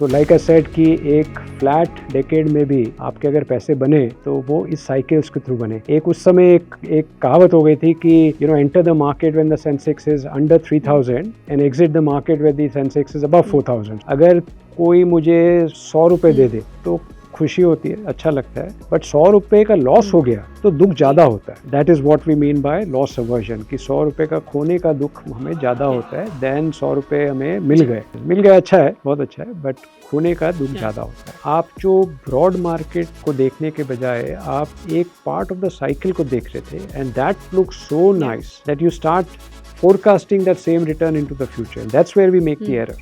तो like I said कि एक फ्लैट डेकेड में भी आपके अगर पैसे बने तो वो इस साइकिल्स के थ्रू बने। एक उस समय एक कहावत हो गई थी कि enter the market when the Sensex is under 3000 and exit the market when the Sensex is above 4000। अगर कोई मुझे 100 रुपए दे दे तो खुशी होती है, अच्छा लगता है, बट 100 रुपए का लॉस हो गया तो दुख ज़्यादा होता है। That is what we mean by loss aversion, कि 100 रुपए का खोने का दुख हमें ज़्यादा होता है देन 100 रुपए हमें मिल गए अच्छा है, बहुत अच्छा है, बट खोने का दुख ज़्यादा होता है। आप जो ब्रॉड मार्केट को देखने के बजाय आप एक पार्ट ऑफ द साइकिल को देख रहे थे, and that looks so nice that you start forecasting that same return into the future. That's where we make the error.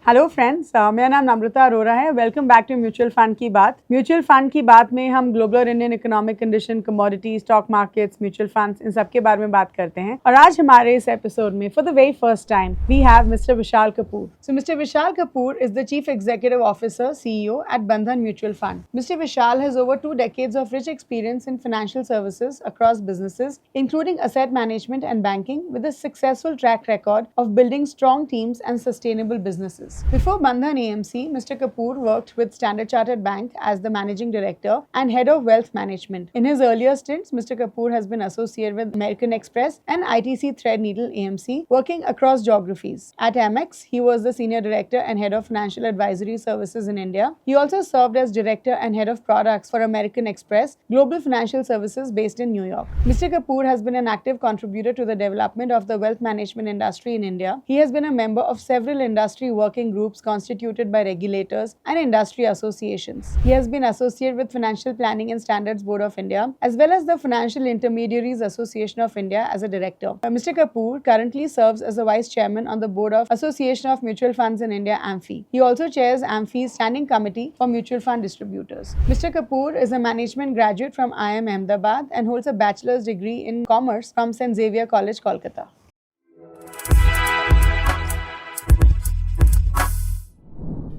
Hello friends, मेरा नाम नम्रता अरोरा है। Welcome back to mutual fund की बात। Mutual fund की बात में हम ग्लोबल और Indian economic condition, commodity, stock markets, mutual funds, इन सब के बारे में बात करते हैं। और आज हमारे इस एपिसोड में for the very first time we have mister Vishal Kapoor. So mister Vishal Kapoor is the chief executive officer, CEO at Bandhan Mutual Fund. Mr. Vishal has over 2 decades of rich experience in financial services across businesses, including asset management and banking, with a successful track record of building strong teams and sustainable businesses. Before Bandhan AMC, Mr. Kapoor worked with Standard Chartered Bank as the Managing Director and Head of Wealth Management. In his earlier stints, Mr. Kapoor has been associated with American Express and ITC Threadneedle AMC, working across geographies. At Amex, he was the Senior Director and Head of Financial Advisory Services in India. He also served as Director and Head of Products for American Express, Global Financial Services based in New York. Mr. Kapoor has been an active contributor to the development of the wealth management industry in India. He has been a member of several industry working groups constituted by regulators and industry associations. He has been associated with Financial Planning and Standards Board of India, as well as the Financial Intermediaries Association of India as a director. Mr. Kapoor currently serves as the Vice Chairman on the Board of Association of Mutual Funds in India, AMFI. He also chairs AMFI's Standing Committee for Mutual Fund Distributors. Mr. Kapoor is a management graduate from IIM Ahmedabad and holds a bachelor's degree in commerce from St. Xavier College, Kolkata.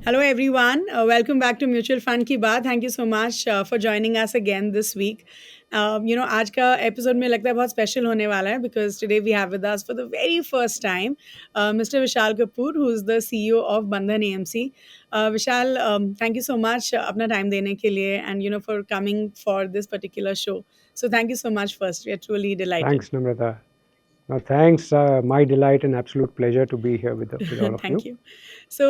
Hello everyone, welcome back to Mutual Fund की बात. Thank you so much for joining us again this week. आज का episode में लगता है बहुत special होने वाला है because today we have with us for the very first time Mr. Vishal Kapoor, who is the CEO of Bandhan AMC. Vishal, thank you so much अपना टाइम देने के लिए and for coming for this particular show. So thank you so much first. We are truly delighted. Thanks, Namrata. No, thanks. My delight and absolute pleasure to be here with all of you. Thank you. So,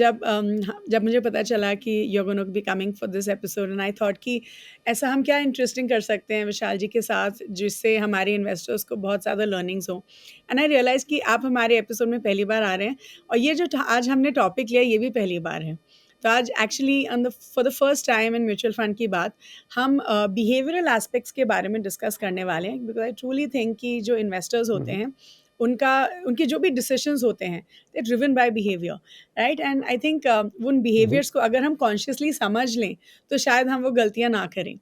जब मुझे पता चला कि you're going to be coming for this episode, and I thought कि ऐसा हम क्या interesting कर सकते हैं विशाल जी के साथ जिससे हमारे इन्वेस्टर्स को बहुत ज़्यादा लर्निंग्स हो। एंड आई रियलाइज़ कि आप हमारे एपिसोड में पहली बार आ रहे हैं और ये जो आज हमने टॉपिक लिया ये भी पहली बार है। तो आज actually for the first time in mutual fund की बात हम बिहेवियरल एस्पेक्ट्स के बारे में डिस्कस करने वाले हैं, बिकॉज आई ट्रूली थिंक कि जो इन्वेस्टर्स होते हैं उनके जो भी डिसीजंस होते हैं they driven by behaviour, right? And I think उन बिहेवियर्स को अगर हम कॉन्शियसली समझ लें तो शायद हम वो गलतियां ना करें,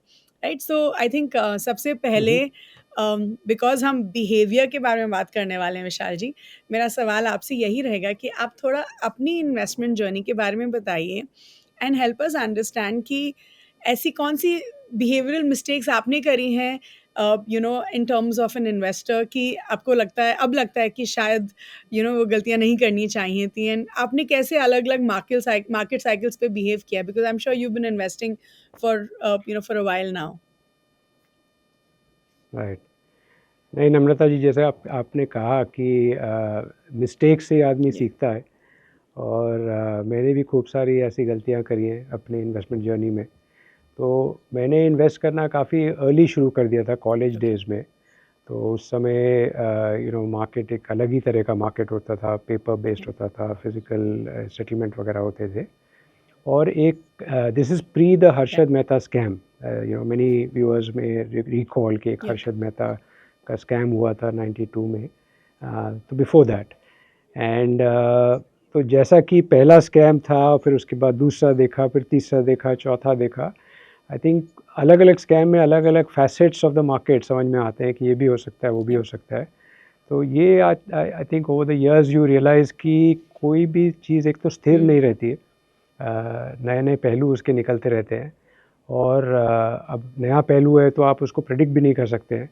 राइट? सो आई थिंक सबसे पहले बिकॉज हम बिहेवियर के बारे में बात करने वाले हैं विशाल जी, मेरा सवाल आपसे यही रहेगा कि आप थोड़ा अपनी इन्वेस्टमेंट जर्नी के बारे में बताइए एंड हेल्प अस अंडरस्टैंड कि ऐसी कौन सी बिहेवियरल मिस्टेक्स आपने करी हैं in terms of an investor कि आपको लगता है कि शायद वो गलतियां नहीं करनी चाहिए थी, एंड आपने कैसे अलग अलग मार्केट साइकिल्स पे बिहेव किया, because I am sure you been investing for for a while now. Right. नहीं नम्रता जी, जैसे आपने कहा कि मिस्टेक से आदमी सीखता है, और मैंने भी खूब सारी ऐसी गलतियां करी हैं अपने इन्वेस्टमेंट जर्नी में. तो मैंने इन्वेस्ट करना काफ़ी अर्ली शुरू कर दिया था कॉलेज डेज़ में. तो उस समय मार्केट एक अलग ही तरह का मार्केट होता था, पेपर बेस्ड होता था, फिज़िकल सेटलमेंट वगैरह होते थे. और एक this is pre the Harshad Mehta scam. Many viewers में रिकॉल कि एक हर्षद मेहता का स्कैम हुआ था 92 में, तो बिफोर दैट. एंड तो जैसा कि पहला स्कैम था, फिर उसके बाद दूसरा देखा, फिर तीसरा देखा, चौथा देखा. आई थिंक अलग अलग स्कैम में अलग अलग फैसेट्स ऑफ द मार्केट समझ में आते हैं कि ये भी हो सकता है, वो भी हो सकता है. तो ये I think over the years you realise कि कोई भी चीज़ एक तो स्थिर नहीं रहती है, नए नए पहलू उसके निकलते रहते हैं, और अब नया पहलू है तो आप उसको प्रेडिक्ट भी नहीं कर सकते हैं.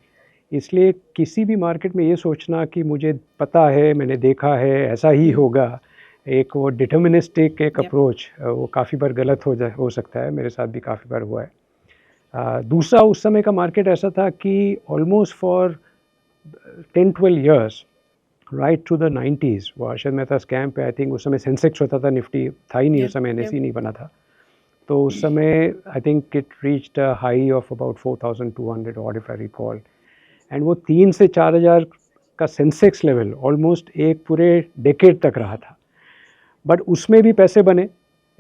इसलिए किसी भी मार्केट में ये सोचना कि मुझे पता है, मैंने देखा है, ऐसा ही होगा, एक वो डिटर्मिनिस्टिक एक Yep. अप्रोच वो काफ़ी बार गलत हो सकता है, मेरे साथ भी काफ़ी बार हुआ है। दूसरा उस समय का मार्केट ऐसा था कि almost for 10-12 years right to the 90s वो अर्शद मेहता स्कैम पे आई थिंक उस समय सेंसेक्स होता था, निफ्टी था ही नहीं Yep. उस समय, Yep. एनएसई नहीं बना था। तो उस समय I think it reached a high of about 4200 odd if I recall, and वो 3 से 4 हज़ार का सेंसेक्स लेवल ऑलमोस्ट एक पूरे डेकेड तक रहा था। बट उसमें भी पैसे बने,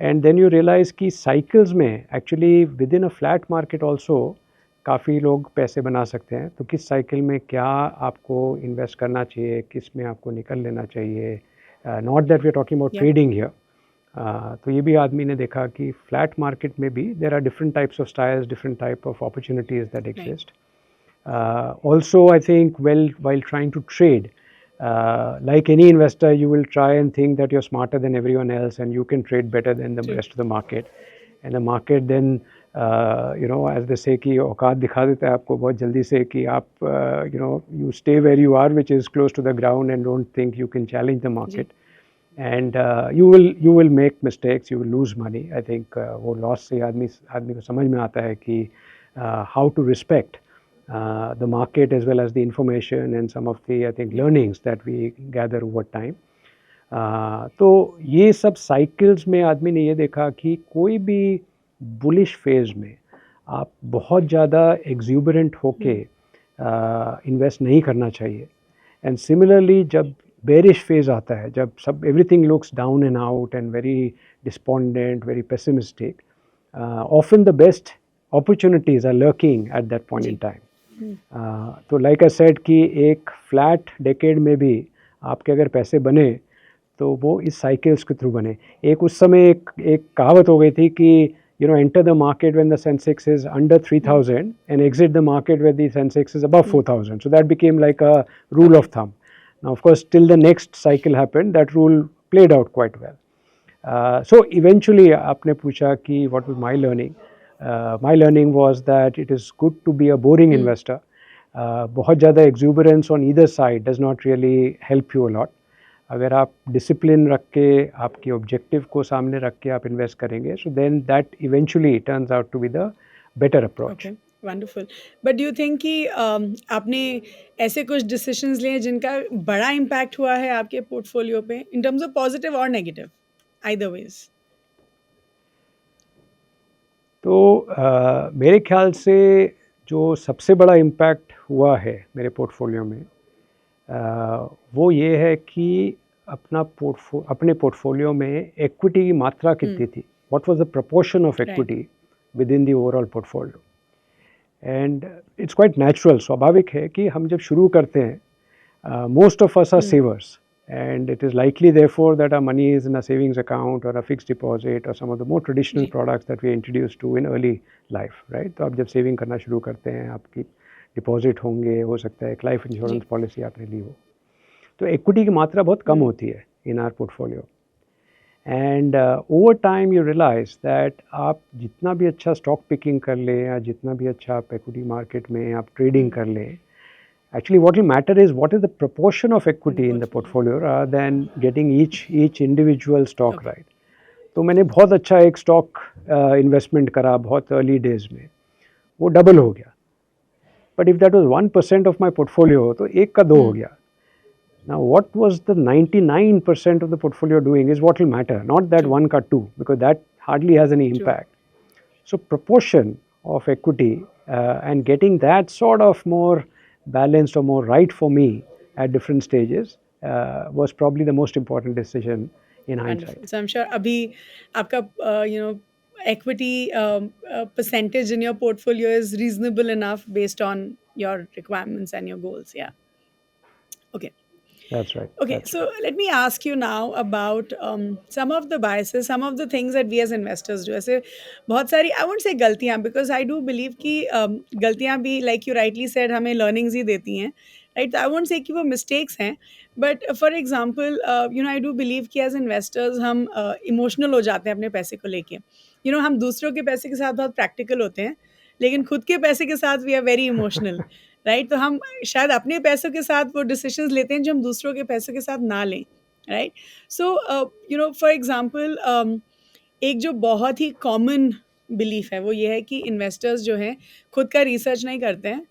एंड देन यू रियलाइज़ कि साइकिल्स में actually with in a flat market also काफ़ी लोग पैसे बना सकते हैं। तो किस साइकिल में क्या आपको इन्वेस्ट करना चाहिए, किस में आपको निकल लेना चाहिए, not that we are talking about Yeah. Trading here. तो ये भी आदमी ने देखा कि फ्लैट मार्केट में भी there are different types of styles, different type of opportunities that exist. Also, I think, while trying to trade, like any investor, you will try and think that you're smarter than everyone else and you can trade better than the True. rest of the market. And the market then, as they say कि औकात दिखा देता है आपको बहुत जल्दी से कि आप, you stay where you are, which is close to the ground, and don't think you can challenge the market. And you will make mistakes, you will lose money. I think वो loss से आदमी को समझ में आता है कि how to respect the market as well as the information and some of the, I think, learnings that we gather over time. तो ये सब साइकिल्स में आदमी ने ये देखा कि कोई भी बुलिश फेज में आप बहुत ज़्यादा एग्जूबरेंट होके इन्वेस्ट नहीं करना चाहिए, एंड सिमिलरली जब बेरिश फेज आता है, जब सब everything looks down and out and very despondent, very pessimistic, often the best opportunities are lurking at that point in time. तो लाइक आई सेड कि एक फ्लैट डेकेड में भी आपके अगर पैसे बने तो वो इस साइकिल्स के थ्रू बने। एक उस समय एक कहावत हो गई थी कि enter the market when the Sensex is under 3000 and exit the market when the Sensex is above 4000, so that became like a rule of thumb. Now of course till the next cycle happened that rule played out quite well. So eventually आपने पूछा कि what was my learning? My learning was that it is good to be a boring investor. बहुत ज़्यादा exuberance on either side does not really help you a lot. अगर आप discipline रख के आपके objective को सामने रख के आप invest करेंगे, so then that eventually turns out to be the better approach. Okay, wonderful. But do you think कि आपने ऐसे कुछ decisions लिए जिनका बड़ा impact हुआ है आपके portfolio पे in terms of positive or negative, either ways? तो मेरे ख्याल से जो सबसे बड़ा इम्पैक्ट हुआ है मेरे पोर्टफोलियो में, वो ये है कि अपने पोर्टफोलियो में इक्विटी की मात्रा कितनी थी, what was the proportion of equity with in the overall portfolio. And it's quite natural, स्वाभाविक है कि हम जब शुरू करते हैं, most of us are savers, and it is likely therefore that our money is in a savings account or a fixed deposit or some of the more traditional products that we are introduced to in early life, right? तो आप जब saving करना शुरू करते हैं, आपकी deposit होंगे, हो सकता है एक लाइफ इंश्योरेंस पॉलिसी आपने ली हो, तो इक्विटी की मात्रा बहुत कम होती है in our portfolio. And over time you realise that आप जितना भी अच्छा स्टॉक पिकिंग कर लें या जितना भी अच्छा आप इक्विटी मार्केट में आप ट्रेडिंग कर लें, actually what will matter is what is the proportion of equity in the portfolio rather than getting each individual stock right. तो मैंने बहुत अच्छा एक स्टॉक इन्वेस्टमेंट करा बहुत अर्ली डेज में, वो डबल हो गया, but if that was 1% of my portfolio तो एक का दो हो गया. Now what was the 99% of the portfolio doing is what will matter, not that 1 ka 2, because that hardly has any impact. So proportion of equity and getting that sort of more balanced or more right for me at different stages was probably the most important decision in hindsight. So I'm sure अभी आपका equity percentage in your portfolio is reasonable enough based on your requirements and your goals. Yeah. Okay. That's right. Okay, That's so right. let me ask you now about some of the biases, some of the things that we as investors do. ऐसे बहुत सारी, I won't say गलतियाँ, because I do believe कि गलतियाँ भी, like you rightly said, हमें learnings ही देती हैं, right? I won't say कि वो mistakes हैं, but for example, I do believe कि as investors हम emotional हो जाते हैं अपने पैसे को लेके. हम दूसरों के पैसे के साथ बहुत practical होते हैं, लेकिन खुद के पैसे के साथ we are very emotional. Right? तो हम शायद अपने पैसों के साथ वो डिसीजंस लेते हैं जो हम दूसरों के पैसों के साथ ना लें, right? So you know for example एक जो बहुत ही कॉमन बिलीफ है वो ये है कि इन्वेस्टर्स जो हैं खुद का रिसर्च नहीं करते हैं,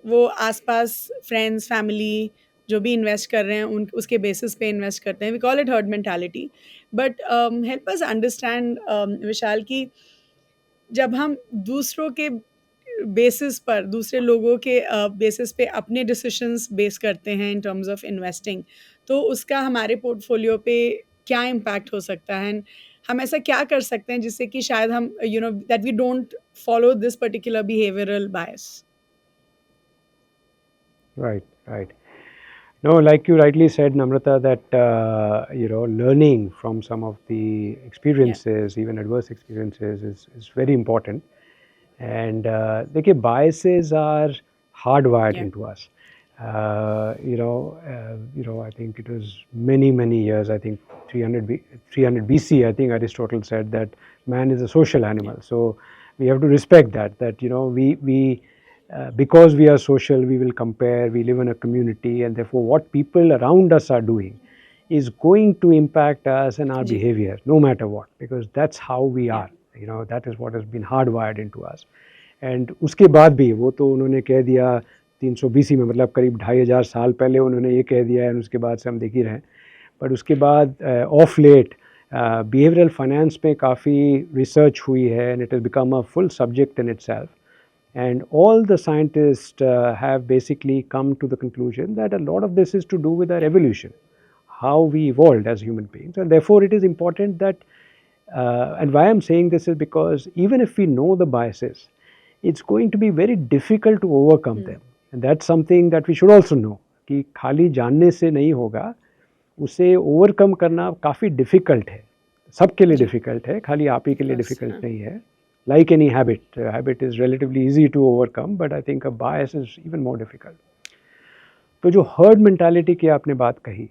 वो आसपास फ्रेंड्स फैमिली जो भी इन्वेस्ट कर रहे हैं उन उसके बेसिस पे इन्वेस्ट करते हैं। We call it herd mentality. But help us understand Vishal की जब हम दूसरों के बेसिस पर दूसरे लोगों के बेसिस पे अपने डिसीजंस बेस करते हैं इन टर्म्स ऑफ इन्वेस्टिंग, तो उसका हमारे पोर्टफोलियो पे क्या इम्पैक्ट हो सकता है? एंड हम ऐसा क्या कर सकते हैं जिससे कि शायद हम you know that we don't follow this particular behavioural bias? Right, right. No, like you rightly said, Namrata, that learning from some of the experiences, even adverse experiences, is very important. And देखिए, biases are hardwired Yeah. into us. I think it was many years. I think 300 BC. I think Aristotle said that man is a social animal. So we have to respect that. That we because we are social, we will compare. We live in a community, and therefore, what people around us are doing is going to impact us and our जी. behavior, no matter what, because that's how we Yeah. are. That is what has been hardwired into us. And उसके बाद भी वो तो उन्होंने कह दिया 300 BC में, मतलब करीब 2500 साल पहले उन्होंने ये कह दिया है, उसके बाद से हम देख ही रहे हैं. बट उसके बाद ऑफ लेट बिहेवियरल फाइनेंस में काफ़ी रिसर्च हुई है and it has become a full subject in itself. And all the scientists have basically come to the conclusion that a lot of this is to do with our evolution, how we evolved as human beings. And therefore, it is important that, and why I'm saying this is because even if we know the biases, it's going to be very difficult to overcome them. And that's something that we should also know, कि खाली जानने से नहीं होगा, उसे overcome करना काफ़ी difficult है, सबके लिए डिफ़िकल्ट है, खाली आप ही के लिए डिफ़िकल्ट नहीं है. Like any habit, habit is relatively easy to overcome, but I think a bias is even more difficult. तो जो herd mentality की आपने बात कही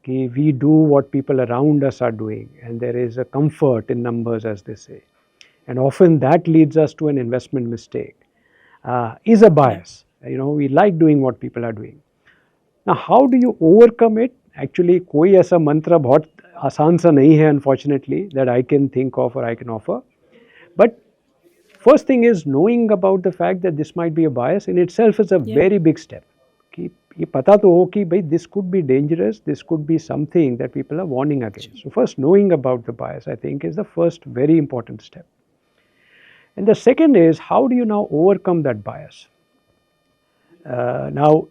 कि we do what people around us are doing and there is a comfort in numbers, as they say, and often that leads us to an investment mistake, is a bias. We like doing what people are doing. Now, how do you overcome it? Actually, कोई ऐसा मंत्र बहुत आसान सा नहीं है, unfortunately, that I can think of or I can offer. But first thing is knowing about the fact that this might be a bias in itself is a very big step. कि ये पता तो हो कि भाई this could be dangerous, this could be something that people are warning against. So first knowing about the bias, I think, is the first very important step. And the second is, how do you now overcome that bias? Now,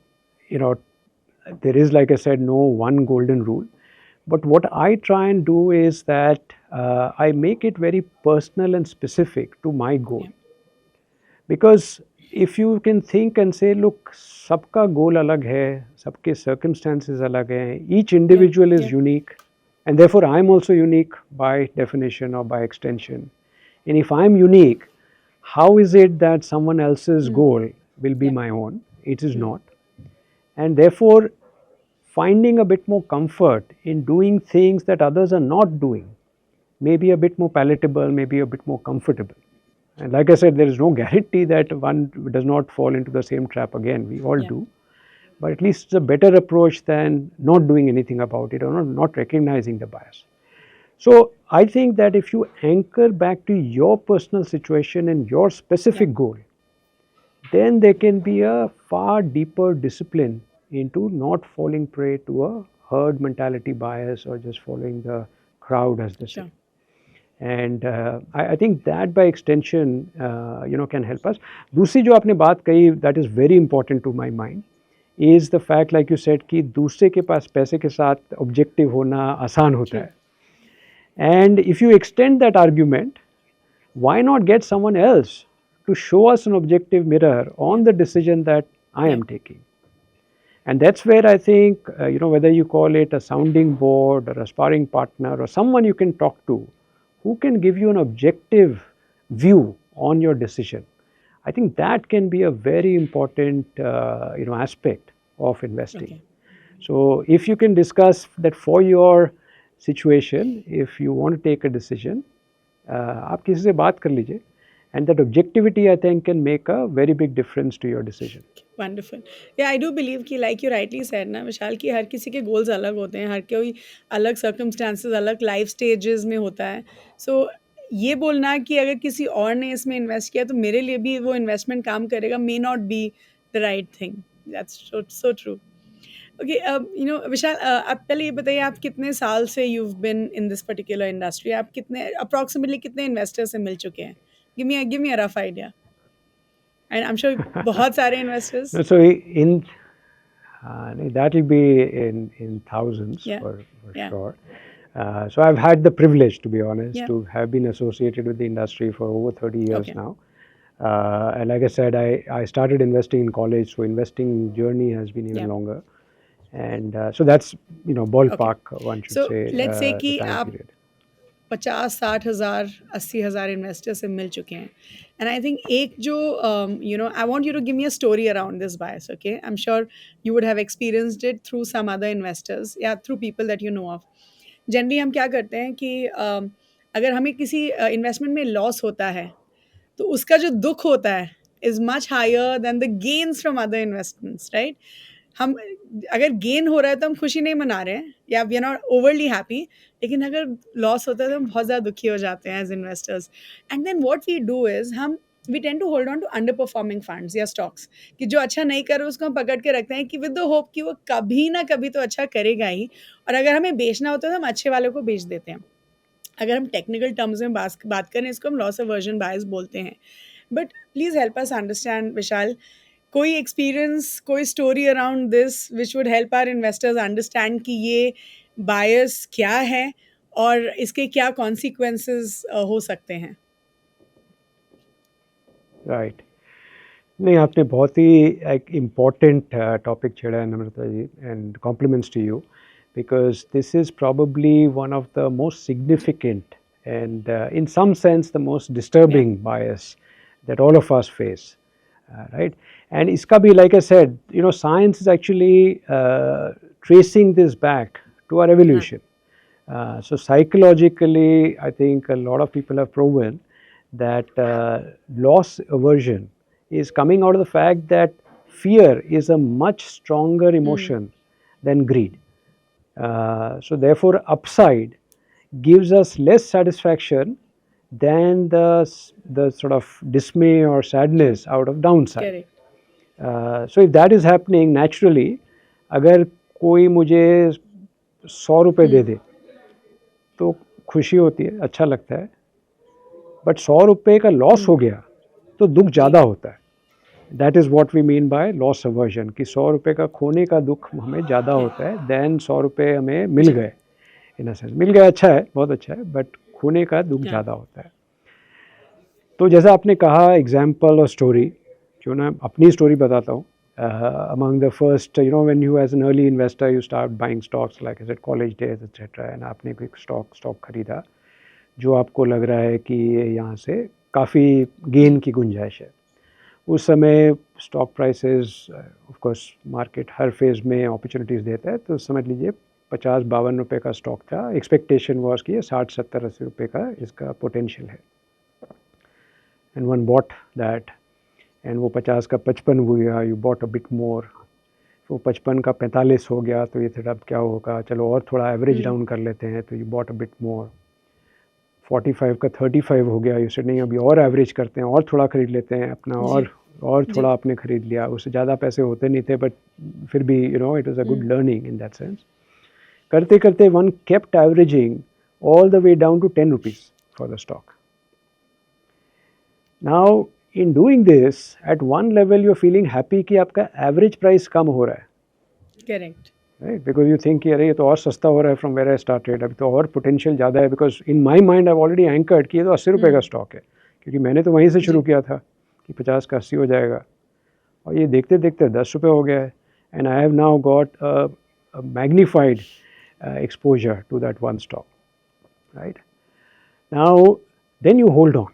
there is, like I said, no one golden rule. But what I try and do is that I make it very personal and specific to my goal. Because if you can think and say, look, सबका goal अलग है, सबके circumstances अलग हैं, each individual is unique, and therefore I am also unique by definition or by extension. And if I am unique, how is it that someone else's goal will be my own? It is not. And therefore, finding a bit more comfort in doing things that others are not doing may be a bit more palatable, maybe a bit more comfortable. And like I said, there is no guarantee that one does not fall into the same trap again. We all do. But at least it's a better approach than not doing anything about it or not recognizing the bias. So I think that if you anchor back to your personal situation and your specific goal, then there can be a far deeper discipline into not falling prey to a herd mentality bias or just following the crowd, as they say. And I think that by extension, can help us. दूसरी जो आपने बात कही, that is very important to my mind, is the fact, like you said, कि दूसरे के पास पैसे के साथ objective होना आसान होता है. And if you extend that argument, why not get someone else to show us an objective mirror on the decision that I am taking? And that's where I think, whether you call it a sounding board or a sparring partner or someone you can talk to, who can give you an objective view on your decision, I think that can be a very important aspect of investing. So if you can discuss that for your situation, if you want to take a decision, आप किसी से बात कर लीजिए, and that objectivity, I think, can make a very big difference to your decision. Wonderful या I do believe कि like you rightly said ना विशाल कि हर किसी के गोल्स अलग होते हैं, हर कोई अलग सर्कमस्टांसेस अलग लाइफ स्टेजेस में होता है. सो ये बोलना कि अगर किसी और ने इसमें इन्वेस्ट किया तो मेरे लिए भी वो इन्वेस्टमेंट काम करेगा may not be the right thing. That's so true. Okay you know Vishal, आप पहले ये बताइए आप कितने साल से you been in this particular industry, आप कितने अप्रॉक्सीमेटली कितने इन्वेस्टर्स से मिल चुके हैं? Give me a rough idea. And I am sure बहुत सारे investors. So in that will be in thousands Yeah. for Yeah. sure. So I've had the privilege, to be honest, Yeah. to have been associated with the industry for over 30 years Okay. now. And like I said, I started investing in college, so investing journey has been even Yeah. longer. And so that's, ballpark, one should So say, let's say the कि time आप period. 50-60 हज़ार 80 हज़ार investor से मिल चुके हैं. And I think एक जो you know I want you to give me a story around this bias. Okay, I am sure you would have experienced it through some other investors या through people that you know of. Generally हम क्या करते हैं कि अगर हमें किसी investment में लॉस होता है तो उसका जो दुख होता है is much higher than the gains from other investments, right? हम अगर गेन हो रहा है तो हम खुशी नहीं मना रहे हैं या we are not overly happy, लेकिन अगर लॉस होता है तो हम बहुत ज़्यादा दुखी हो जाते हैं as investors. And then what we do is हम we tend to hold on to underperforming funds या स्टॉक्स कि जो अच्छा नहीं कर रहे उसको हम पकड़ के रखते हैं कि विद द होप कि वो कभी ना कभी तो अच्छा करेगा ही, और अगर हमें बेचना होता है तो हम अच्छे वालों को बेच देते हैं. अगर हम टेक्निकल टर्म्स में बात करें इसको हम लॉस अवर्जन बायस बोलते हैं. But please help us understand Vishal, कोई एक्सपीरियंस, कोई story around this which would help our investors understand कि ये बायस क्या है और इसके क्या कॉन्सिक्वेंसेस हो सकते हैं? राइट. नहीं, आपने बहुत ही एक इम्पॉर्टेंट टॉपिक छेड़ा है Namrata ji, and compliments to you, because this is probably one of the most significant and in some sense the most disturbing bias that all of us face, right? And iska bhi, like I said, science is actually tracing this back to our evolution. So psychologically, I think a lot of people have proven that loss aversion is coming out of the fact that fear is a much stronger emotion than greed. So therefore upside gives us less satisfaction than the sort of dismay or sadness out of downside. Correct. So if that is happening naturally, अगर कोई मुझे 100 रुपये दे दे तो खुशी होती है, अच्छा लगता है, बट 100 रुपये का लॉस हो गया तो दुख ज़्यादा होता है. That is what we mean by loss aversion, कि 100 रुपये का खोने का दुख हमें ज़्यादा होता है दैन 100 रुपये हमें मिल गए. इन अ सेंस मिल गया, अच्छा है, बहुत अच्छा है, बट खोने का दुख ज़्यादा होता है. तो जैसा आपने कहा एग्जाम्पल और स्टोरी, क्यों ना अपनी स्टोरी बताता हूँ. Among the first, when you as an early investor you start buying stocks like as at college days et cetera, and आपने कोई स्टॉक खरीदा जो आपको लग रहा है कि यहाँ से काफ़ी गेन की गुंजाइश है. उस समय stock prices, of course market her phase में अपॉर्चुनिटीज़ देता है, तो समझ लीजिए 50-52 रुपये का स्टॉक था. एक्सपेक्टेशन वॉज कि 60-70-80 रुपये का इसका पोटेंशियल है, and one bought that, and वो 50 का 55 हो गया, you bought a bit more. वो 55 का 45 हो गया तो ये थोड़ा अब क्या होगा, चलो और थोड़ा एवरेज डाउन कर लेते हैं, तो you bought a bit more. 45 का 35 हो गया, यू नहीं अभी और एवरेज करते हैं और थोड़ा ख़रीद लेते हैं अपना, और थोड़ा आपने ख़रीद लिया. उससे ज़्यादा पैसे होते नहीं थे, बट फिर भी it was a good learning in that sense. करते करते one kept averaging all the way down to 10 rupees for the stock. Now in doing this at one level you are feeling happy कि आपका average price कम हो रहा है. Correct. Right, because you think कि अरे ये तो और सस्ता हो रहा है फ्रॉम वेयर आई स्टार्टेड, अभी तो और पोटेंशियल ज़्यादा है, because in my mind I already anchored कि ये तो 80 रुपये का स्टॉक है, क्योंकि मैंने तो वहीं से शुरू किया था कि 50 का 80 हो जाएगा, और ये देखते देखते 10 रुपये हो गया है, and I have now got a magnified exposure to that one stock, right? Now then you hold on,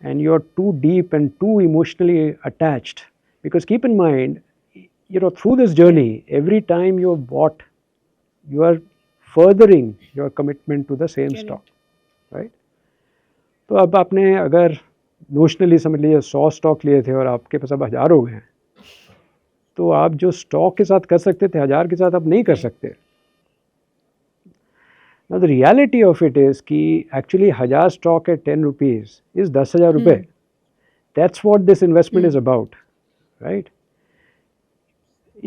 and you're too deep and too emotionally attached, because keep in mind, through this journey, every time you have bought, you are furthering your commitment to the same stock, right? तो अब आपने अगर नोशनली समझ लीजिए 100 stock लिए थे और आपके पास अब 1000 हो गए हैं, तो आप जो स्टॉक के साथ कर सकते थे 1000 के साथ आप नहीं कर सकते. Now the reality of it is कि actually 1000 stock at 10 rupees is 10,000 रुपए. That's what this investment is about, right?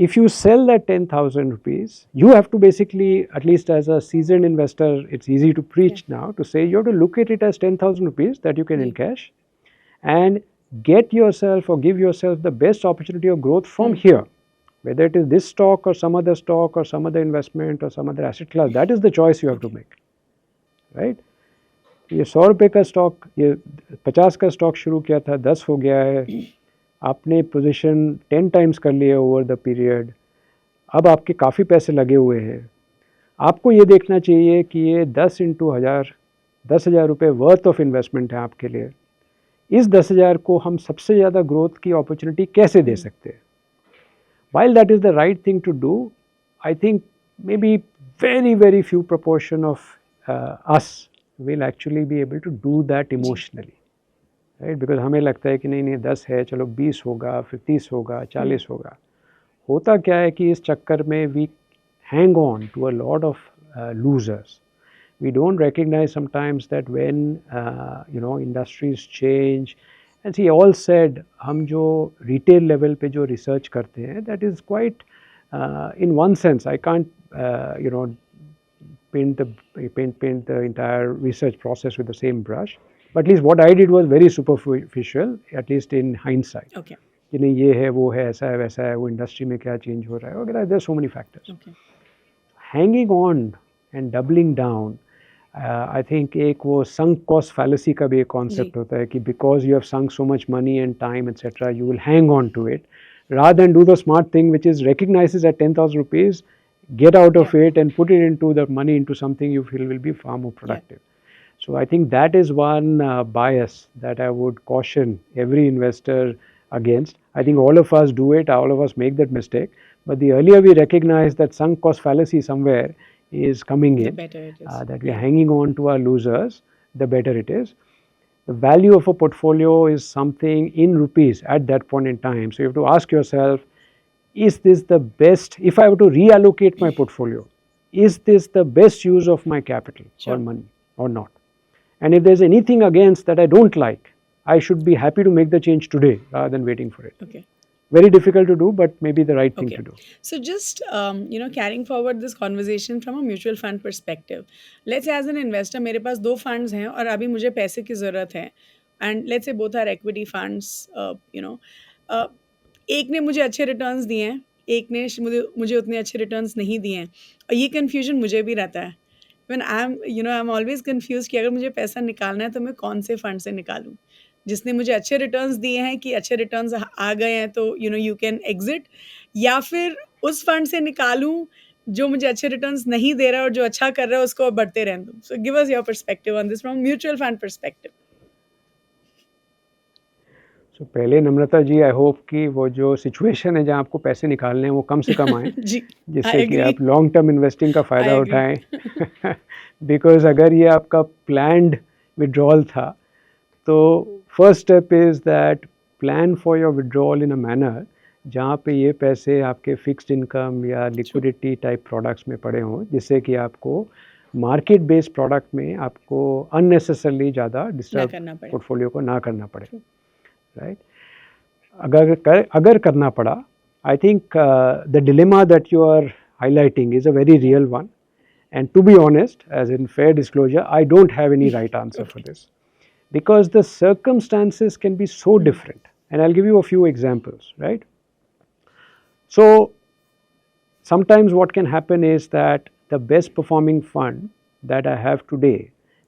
If you sell that 10,000 rupees, you have to basically, at least as a seasoned investor, it's easy to preach now to say you have to look at it as 10,000 rupees that you can encash and get yourself or give yourself the best opportunity of growth from here. Whether it is this stock or some other investment or some other asset class, that is the choice you have to make, right? ये 100 रुपये का stock, ये 50 का stock शुरू किया था, 10 हो गया है, आपने पोजीशन 10 टाइम्स कर लिए ओवर द पीरियड, अब आपके काफ़ी पैसे लगे हुए हैं. आपको ये देखना चाहिए कि ये 10 इंटू 10,000 रुपये वर्थ ऑफ इन्वेस्टमेंट है आपके लिए. इस 10,000 को हम सबसे ज़्यादा ग्रोथ की अपॉर्चुनिटी कैसे दे सकते हैं? While that is the right thing to do, I think maybe very few proportion of us will actually be able to do that emotionally, right? Because हमें लगता है कि नहीं 10 है, चलो 20 होगा, फिर 30 होगा, 40 होगा. होता क्या है कि इस चक्कर में we hang on to a lot of losers. We don't recognize sometimes that when industries change. And see, all said, हम जो retail level पे जो research करते हैं, that is quite, in one sense, I can't, paint the entire research process with the same brush. But at least what I did was very superficial, at least in hindsight. Okay. कि नहीं ये है, वो है, ऐसा है, वैसा है, वो इंडस्ट्री में क्या चेंज हो रहा है वगैरह. There are so many factors. Okay. Hanging on and doubling down. I think एक वो sunk cost fallacy का भी एक concept होता है कि because you have sunk so much money and time etc. you will hang on to it rather than do the smart thing which is recognizes at 10,000 rupees, get out of it and put it into the money into something you feel will be far more productive. So I think that is one bias that I would caution every investor against. I think all of us do it, all of us make that mistake, but the earlier we recognize that sunk cost fallacy somewhere is coming in, the better it is. That we are hanging on to our losers, the better it is. The value of a portfolio is something in rupees at that point in time. So you have to ask yourself, is this the best, if I were to reallocate my portfolio, is this the best use of my capital or money or not? And if there's anything against that I don't like, I should be happy to make the change today rather than waiting for it. Okay. Very difficult to do, but maybe the right thing to do. So just carrying forward this conversation from a mutual fund perspective. Let's say as an investor, मेरे पास 2 funds हैं और अभी मुझे पैसे की ज़रूरत है. And let's say both are equity funds. एक ने मुझे अच्छे returns दिए हैं, एक ने मुझे उतने अच्छे returns नहीं दिए हैं. और ये confusion मुझे भी रहता है. When I'm always confused कि अगर मुझे पैसा निकालना है तो मैं कौन से फंड से निकालूं. जिसने मुझे अच्छे रिटर्न्स दिए हैं कि अच्छे रिटर्न्स आ गए हैं तो यू कैन एग्जिट, या फिर उस फंड से निकालूं जो मुझे अच्छे रिटर्न्स नहीं दे रहा है और जो अच्छा कर रहा है उसको बढ़ते रहने दूं. So give us your perspective on this from mutual fund perspective. So पहले नम्रता जी, आई होप कि वो जो सिचुएशन है जहां आपको पैसे निकालने हैं वो कम से कम आए जिससे कि आप लॉन्ग टर्म इन्वेस्टिंग का फ़ायदा उठाएं. बिकॉज अगर ये आपका प्लान्ड विड्रॉल था तो first step is that plan for your withdrawal in a manner जहाँ पे ये पैसे आपके फिक्स्ड इनकम या लिक्विडिटी टाइप प्रोडक्ट्स में पड़े हों, जिससे कि आपको मार्केट बेस्ड प्रोडक्ट में आपको अननेसेसरली ज़्यादा डिस्टर्ब पोर्टफोलियो को ना करना पड़े. राइट. अगर करना पड़ा, I think the dilemma that you are highlighting is a very real one, and to be honest, as in fair disclosure, I don't have any right answer for this because the circumstances can be so different, and I'll give you a few examples, right? So sometimes what can happen is that the best performing fund that I have today,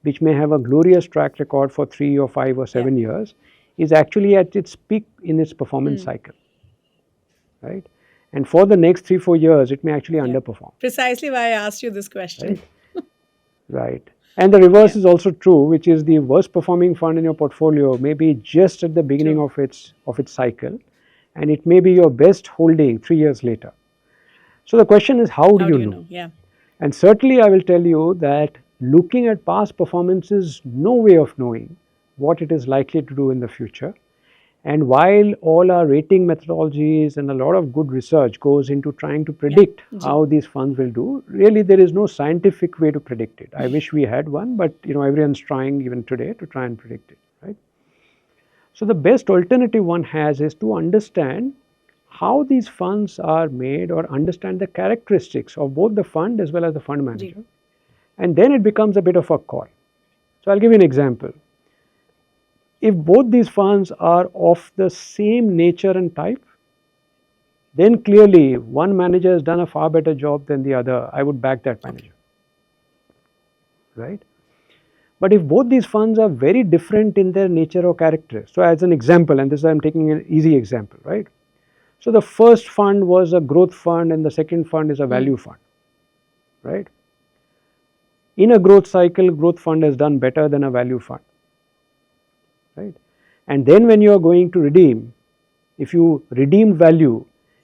which may have a glorious track record for 3 or 5 or 7 years, is actually at its peak in its performance cycle, right? And for the next 3-4 years it may actually underperform. Precisely why I asked you this question. Right. And the reverse is also true, which is the worst performing fund in your portfolio may be just at the beginning of its cycle, and it may be your best holding 3 years later. So the question is, how do you know? Yeah. And certainly I will tell you that looking at past performance is no way of knowing what it is likely to do in the future. And while all our rating methodologies and a lot of good research goes into trying to predict how these funds will do, really there is no scientific way to predict it. I wish we had one, but everyone's trying even today to try and predict it, right? So the best alternative one has is to understand how these funds are made, or understand the characteristics of both the fund as well as the fund manager. And then it becomes a bit of a call. So I'll give you an example. If both these funds are of the same nature and type, then clearly one manager has done a far better job than the other. I would back that manager, right? But if both these funds are very different in their nature or character, so as an example, and this I'm taking an easy example, right? So the first fund was a growth fund and the second fund is a value fund, right? In a growth cycle, growth fund has done better than a value fund, right? And then when you are going to redeem, if you redeem value,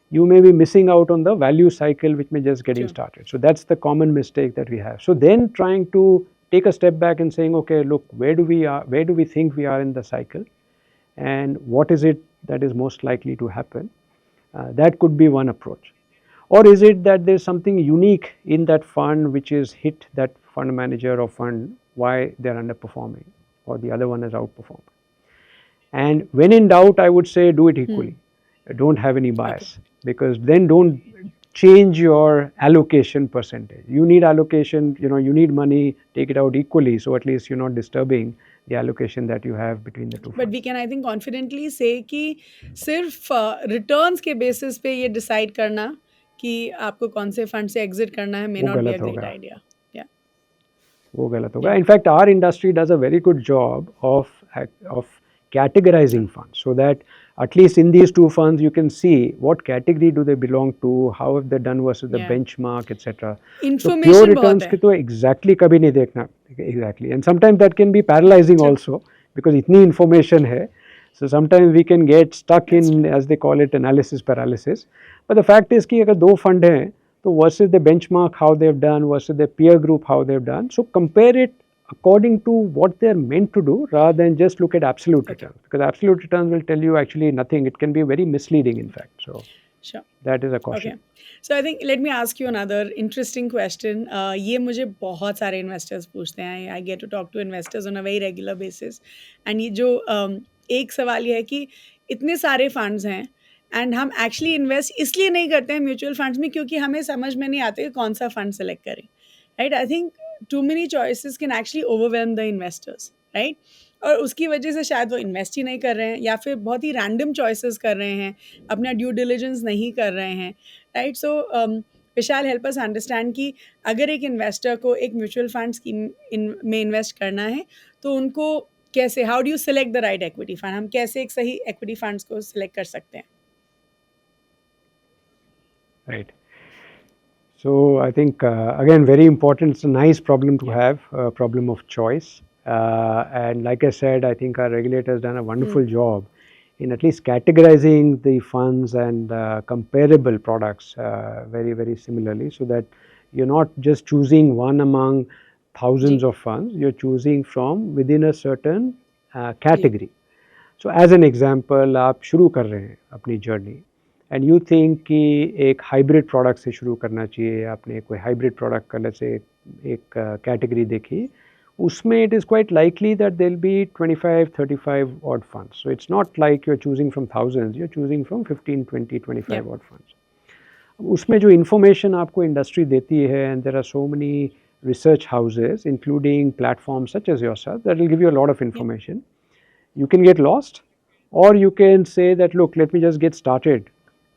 you may be missing out on the value cycle which may just getting started. So that's the common mistake that we have. So then trying to take a step back and saying, okay, look, where do we think we are in the cycle, and what is it that is most likely to happen? That could be one approach. Or is it that there is something unique in that fund which is hit that fund manager or fund, why they are underperforming, or the other one has outperformed? And when in doubt, I would say do it equally. Don't have any bias, because then don't change your allocation percentage. You need allocation, you need money, take it out equally, so at least you're not disturbing the allocation that you have between the two. But we can, I think, confidently say कि सिर्फ returns के basis पे ये decide करना कि आपको कौन से fund से exit करना है may not be a great idea. Yeah. वो गलत होगा. In fact, our industry does a very good job of categorizing funds, so that at least in these two funds you can see what category do they belong to, how have they done versus the benchmark, etc. So pure returns की तो exactly कभी नहीं देखना, exactly, and sometimes that can be paralyzing also, because इतनी information है. So sometimes we can get stuck in, as they call it, analysis paralysis. But the fact is कि अगर दो fund हैं, तो versus the benchmark how they've done versus the peer group how they've done, so compare it according to what they're meant to do, rather than just look at absolute returns, because absolute returns will tell you actually nothing. It can be very misleading, in fact. So that is a caution. Okay. So I think let me ask you another interesting question. ये मुझे बहुत सारे investors पूछते हैं. I get to talk to investors on a very regular basis. And ये जो एक सवाल ये है कि इतने सारे funds हैं, and हम actually invest इसलिए नहीं करते हैं mutual funds में क्योंकि हमें समझ में नहीं आते कि कौन सा fund select करें, right? I think too many choices can actually overwhelm the investors, right? और उसकी वजह से शायद वो इन्वेस्ट ही नहीं कर रहे हैं, या फिर बहुत ही रैंडम चॉइसेस कर रहे हैं, अपना ड्यू डिलिजेंस नहीं कर रहे हैं, राइट? सो विशाल, हेल्प अस अंडरस्टैंड कि अगर एक इन्वेस्टर को एक म्यूचुअल फंड स्कीम में इन्वेस्ट करना है, तो उनको कैसे, how do you select the right equity fund? हम कैसे एक सही एक्विटी फंड्स को सिलेक्ट कर सकते हैं? Right. So I think again, very important. It's a nice problem to have, a problem of choice. And like I said, I think our regulator has done a wonderful job in at least categorizing the funds and comparable products very, very similarly, so that you're not just choosing one among thousands of funds, you're choosing from within a certain category. So as an example, आप शुरू कर रहे हैं अपनी journey, and you think कि एक hybrid product से शुरू करना चाहिए, आपने कोई हाइब्रिड प्रोडक्ट का से एक कैटेगरी देखी, उसमें it is quite likely that there will be 25-35 odd funds. So it's not like you're choosing from thousands, you're choosing from 15, 20, 25 odd funds. उसमें जो information आपको industry देती है, and there are so many research houses, including platforms such as yourself, that will give you a lot of information. You can get lost, or you can say that, look, let me just get started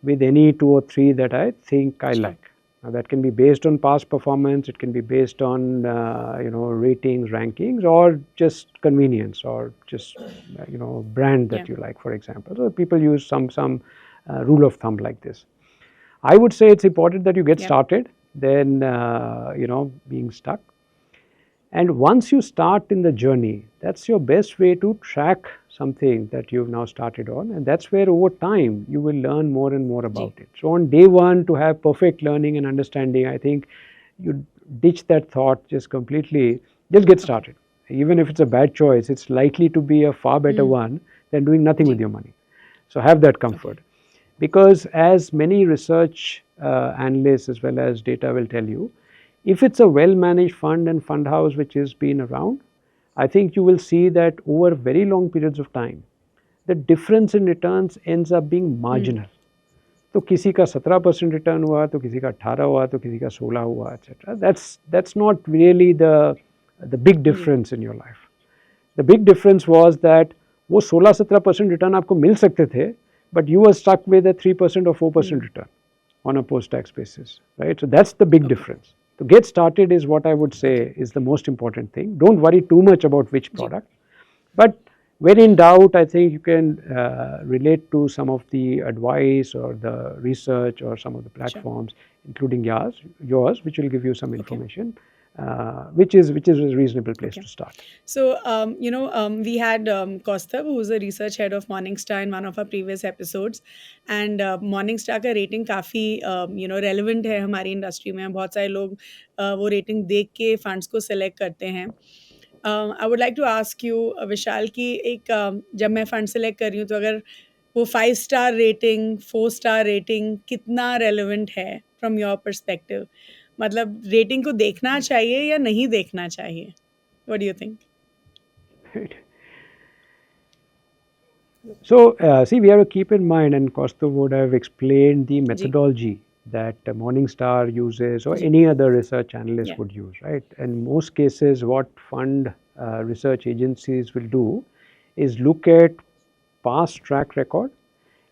with any 2 or 3 that I think I like. Now that can be based on past performance, it can be based on ratings, rankings, or just convenience, or just brand that you like, for example. So people use some rule of thumb like this. I would say it's important that you get started, then being stuck. And once you start in the journey, that's your best way to track something that you've now started on, and that's where over time you will learn more and more about it. So on day one, to have perfect learning and understanding, I think you ditch that thought just completely, just get started. even if it's a bad choice, it's likely to be a far better one than doing nothing with your money. So have that comfort. Because as many research analysts as well as data will tell you, if it's a well managed fund and fund house which has been around, I think you will see that over very long periods of time, the difference in returns ends up being marginal. तो किसी का 17% return हुआ, तो किसी का 18 हुआ, तो किसी का 16 हुआ, etc. That's not really the big difference in your life. The big difference was that वो 16-17% रिटर्न आपको मिल सकते थे, but you were stuck with a 3% or 4% return on a post-tax basis, right? So that's the big difference. To get started is what I would say is the most important thing. Don't worry too much about which product, but when in doubt, I think you can relate to some of the advice or the research or some of the platforms, including yours, which will give you some information, which is a reasonable place to start. So, we had Kaustubh, who is a research head of Morningstar in one of our previous episodes, and Morningstar का rating काफ़ी relevant है हमारी industry में. बहुत सारे लोग वो rating देख के funds को select करते हैं. I would like to ask you, विशाल, कि एक जब मैं fund select कर रही हूँ तो अगर वो 5-star rating, 4-star rating कितना relevant है from your perspective? मतलब rating को देखना चाहिए या नहीं देखना चाहिए? What do you think? Right. So, see, we have to keep in mind, and Kaustubh would have explained the methodology that Morningstar uses or any other research analyst would use, right? In most cases, what fund research agencies will do is look at past track record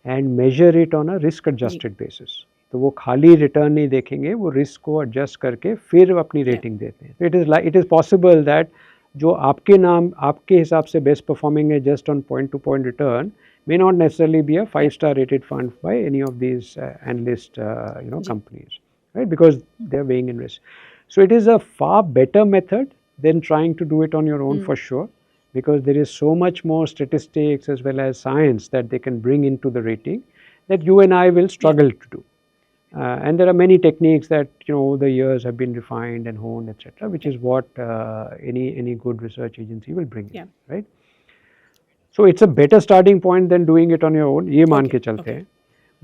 and measure it on a risk adjusted basis. तो वो खाली return नहीं देखेंगे, वो risk को adjust करके फिर अपनी रेटिंग देते हैं. तो इट इज़ पॉसिबल दैट जो आपके नाम आपके हिसाब से बेस्ट परफॉर्मिंग है just on point two point return may not necessarily be a 5-star rated fund by any of these analyst companies, right? Because they're weighing in risk. So it is a far better method than trying to do it on your own for sure, because there is so much more statistics as well as science that they can bring into the rating that you and I will struggle to do. And there are many techniques that over the years have been refined and honed, etc., which is what any good research agency will bring in, right? So it's a better starting point than doing it on your own. ये मान के चलते हैं.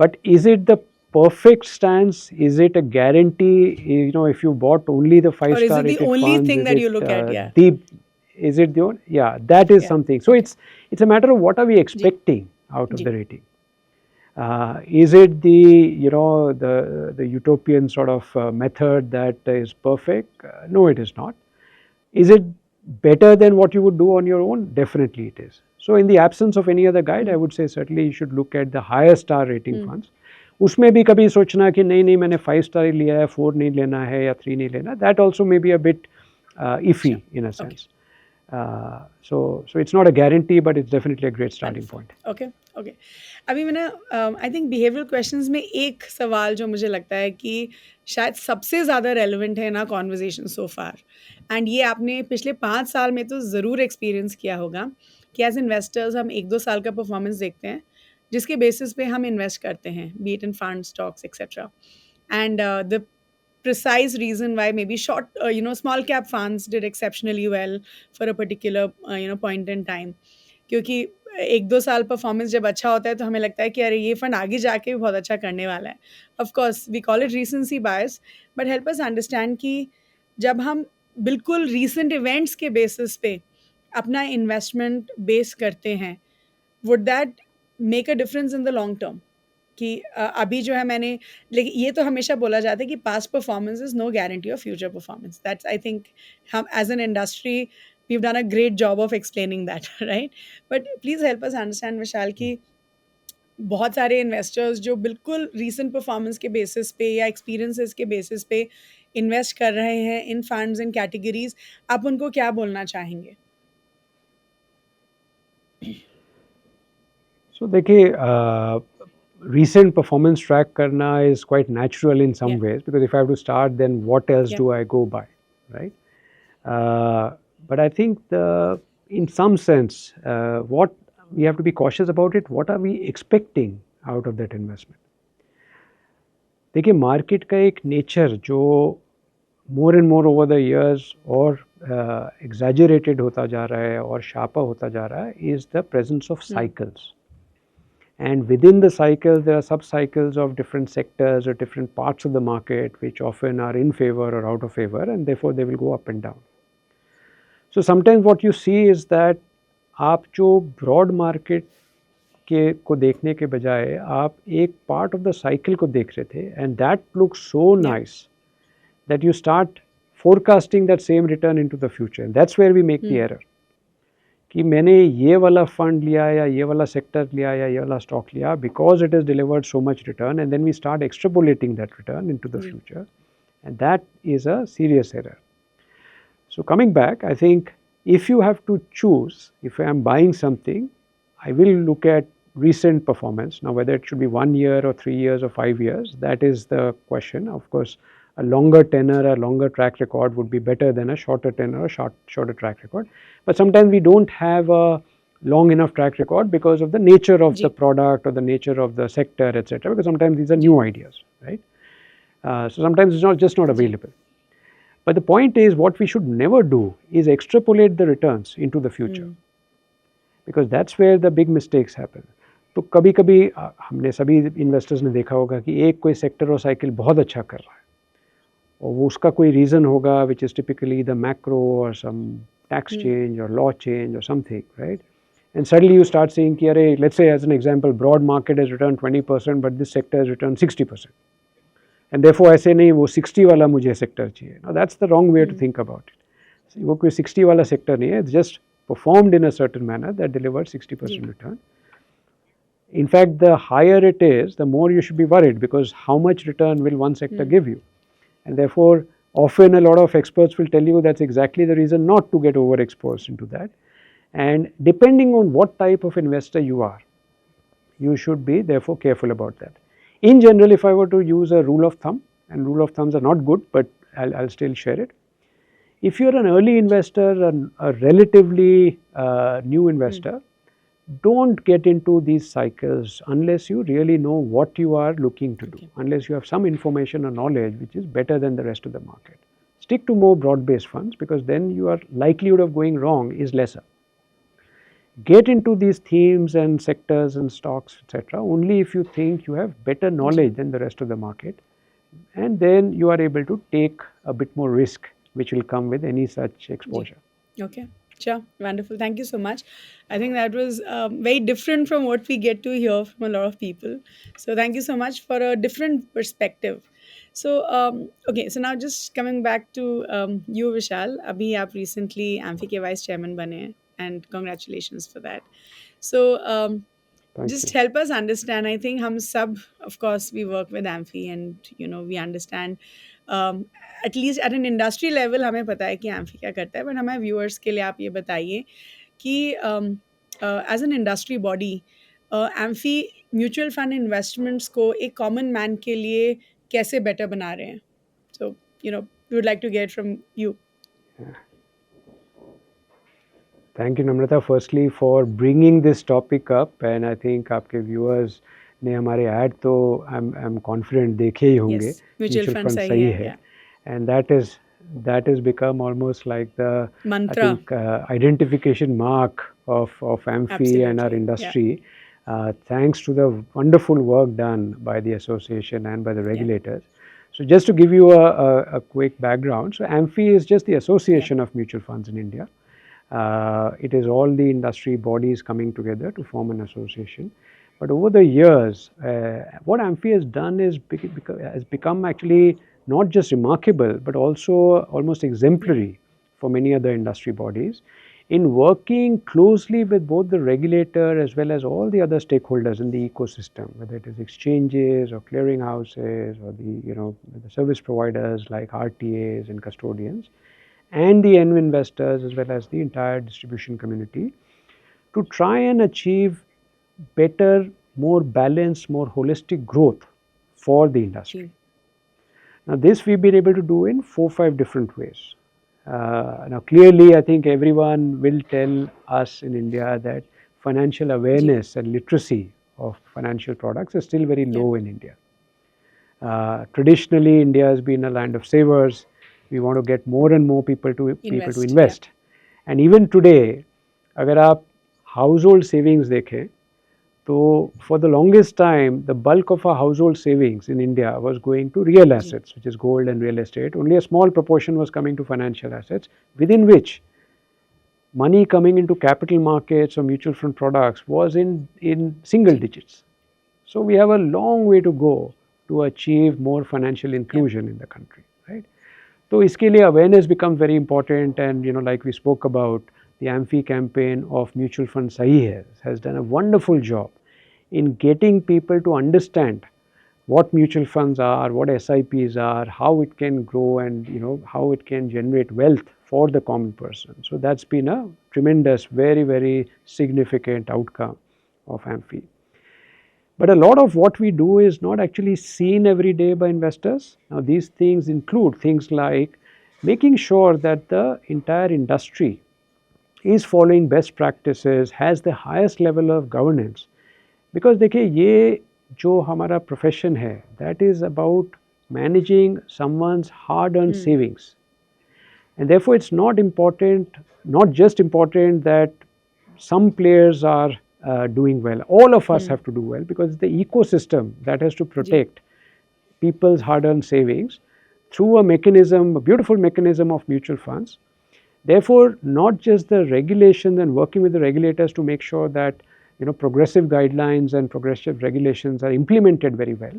But is it the perfect stance? Is it a guarantee? If you bought only the 5-star rated funds, or is it the only thing that you look at? Is it the only? Yeah, that is something. So it's a matter of what are we expecting out of the rating. Is it the utopian sort of method that is perfect? No, it is not. Is it better than what you would do on your own? Definitely it is. So in the absence of any other guide, I would say certainly you should look at the higher star rating funds. उसमें भी कभी सोचना कि नहीं मैंने 5-star ही लिया है, 4 नहीं लेना है या 3 नहीं लेना. That also may be a bit iffy in a sense. So it's not a guarantee, but it's definitely a great starting point. Okay. अभी मैंने I think behavioral questions में एक सवाल जो मुझे लगता है कि शायद सबसे ज़्यादा relevant है ना conversation so far, and ये आपने पिछले 5 साल में तो ज़रूर experience किया होगा कि as investors हम 1-2 साल का performance देखते हैं जिसके basis पे हम invest करते हैं, be it in funds, stocks, etc. And the precise reason why maybe short, small cap funds did exceptionally well for a particular, point in time. क्योंकि 1-2 साल परफॉर्मेंस जब अच्छा होता है तो हमें लगता है कि अरे ये फंड आगे जाके भी बहुत अच्छा करने वाला है. Of course we call it recency bias, but help us understand कि जब हम बिल्कुल रीसेंट इवेंट्स के बेसिस पे अपना इन्वेस्टमेंट बेस करते हैं, would that make a difference in the long term? कि अभी जो है मैंने, लेकिन ये तो हमेशा बोला जाता है कि past performance is no guarantee of future performance. That's I think हम as an industry we've done a great job of explaining that, right? But please help us understand, विशाल, कि बहुत सारे इन्वेस्टर्स जो बिल्कुल रीसेंट परफॉर्मेंस के basis पे या experiences के बेसिस पे इन्वेस्ट कर रहे हैं इन फंड्स इन कैटेगरीज, आप उनको क्या बोलना चाहेंगे? So देखिए, recent performance track करना is quite natural in some ways, because if I have to start, then what else do I go by, right? But I think in some sense, what we have to be cautious about it, what are we expecting out of that investment? देखिए, market का एक nature जो more and more over the years or exaggerated होता जा रहा है और sharper होता जा रहा है is the presence of cycles. And within the cycles, there are sub-cycles of different sectors or different parts of the market which often are in favor or out of favor, and therefore they will go up and down. So sometimes what you see is that आप जो broad market के को देखने के बजाय आप एक part of the cycle को देख रहे थे, and that looks so nice that you start forecasting that same return into the future. And that's where we make the error. कि मैंने ये वाला फंड लिया या ये वाला सेक्टर लिया या ये वाला स्टॉक लिया because it has delivered so much return, and then we start extrapolating that return into the future, and that is a serious error. So coming back, I think if you have to choose, if I am buying something, I will look at recent performance. Now whether it should be 1 year or 3 years or 5 years, that is the question. Of course, a longer tenor, a longer track record would be better than a shorter tenor or shorter track record. But sometimes we don't have a long enough track record because of the nature of the product or the nature of the sector, etc. Because sometimes these are new ideas, right? So sometimes it's not available. But the point is, what we should never do is extrapolate the returns into the future, because that's where the big mistakes happen. तो कभी कभी हमने सभी investors ने देखा होगा कि एक कोई सेक्टर और साइकिल बहुत अच्छा कर रहा है और वो उसका कोई रीज़न होगा which is typically the macro or some tax change or law change or something, right? And suddenly you start saying कि अरे, let's say as an example, broad market has returned 20% but this sector has returned 60%. And therefore I say नहीं, वो 60 वाला मुझे sector चाहिए. Now that's the wrong way to think about it. वो कोई 60 वाला सेक्टर नहीं है, it's just performed in a certain manner that delivered 60% return. In fact, the higher it is, the more you should be worried, because how much return will one sector give you? And therefore, often a lot of experts will tell you that's exactly the reason not to get overexposed into that. And depending on what type of investor you are, you should be therefore careful about that. In general, if I were to use a rule of thumb, and rule of thumbs are not good, but I'll still share it. If you're an early investor, a relatively new investor, don't get into these cycles unless you really know what you are looking to do, unless you have some information or knowledge which is better than the rest of the market. Stick to more broad-based funds, because then your likelihood of going wrong is lesser. Get into these themes and sectors and stocks, etc., only if you think you have better knowledge than the rest of the market, and then you are able to take a bit more risk which will come with any such exposure. Okay. Sure, wonderful. Thank you so much. I think that was very different from what we get to hear from a lot of people. So thank you so much for a different perspective. So okay, so now just coming back to you, Vishal. Abhi aap recently Amphi के vice chairman bane hain, and congratulations for that. So just help us understand. I think हम सब, of course, we work with Amphi, and we understand. At least at an industry level हमें पता है कि Amphi क्या करता है, but हमारे viewers के लिए आप ये बताइए कि as an industry body, Amphi mutual fund investments को एक common man के लिए कैसे better बना रहे हैं? So we would like to get from you. Thank you, Namrata, firstly for bringing this topic up, and I think आपके viewers ने हमारे ad तो I'm confident देखे ही होंगे. Yes, mutual fund सही है. And that has become almost like the mantra, I think, identification mark of Amphi and our industry. Thanks to the wonderful work done by the association and by the regulators. So just to give you a quick background, so Amphi is just the association of mutual funds in India. It is all the industry bodies coming together to form an association. But over the years, what Amphi has done is has become actually not just remarkable, but also almost exemplary for many other industry bodies in working closely with both the regulator as well as all the other stakeholders in the ecosystem, whether it is exchanges or clearing houses or the service providers like RTAs and custodians, and the end investors as well as the entire distribution community, to try and achieve better, more balanced, more holistic growth for the industry. Now this we've been able to do in 4-5 different ways. Now clearly I think everyone will tell us in India that financial awareness and literacy of financial products is still very low in India. Traditionally India has been a land of savers, We want to get more and more people to Invest, invest. And even today, अगर आप household savings देखें, so for the longest time, the bulk of our household savings in India was going to real assets, which is gold and real estate. Only a small proportion was coming to financial assets, within which money coming into capital markets or mutual fund products was in single digits. So we have a long way to go to achieve more financial inclusion in the country, right? So इसके लिए awareness becomes very important, and like we spoke about, the AMFI campaign of mutual fund Sahi Hai has done a wonderful job in getting people to understand what mutual funds are, what SIPs are, how it can grow, and how it can generate wealth for the common person. So that's been a tremendous, very, very significant outcome of AMFI. But a lot of what we do is not actually seen every day by investors. Now these things include things like making sure that the entire industry is following best practices, has the highest level of governance. Because देखिए ये जो हमारा profession है, that is about managing someone's hard-earned savings. And therefore it's not just important that some players are doing well. All of us have to do well, because it's the ecosystem that has to protect people's hard-earned savings through a beautiful mechanism of mutual funds. Therefore, not just the regulations and working with the regulators to make sure that progressive guidelines and progressive regulations are implemented very well,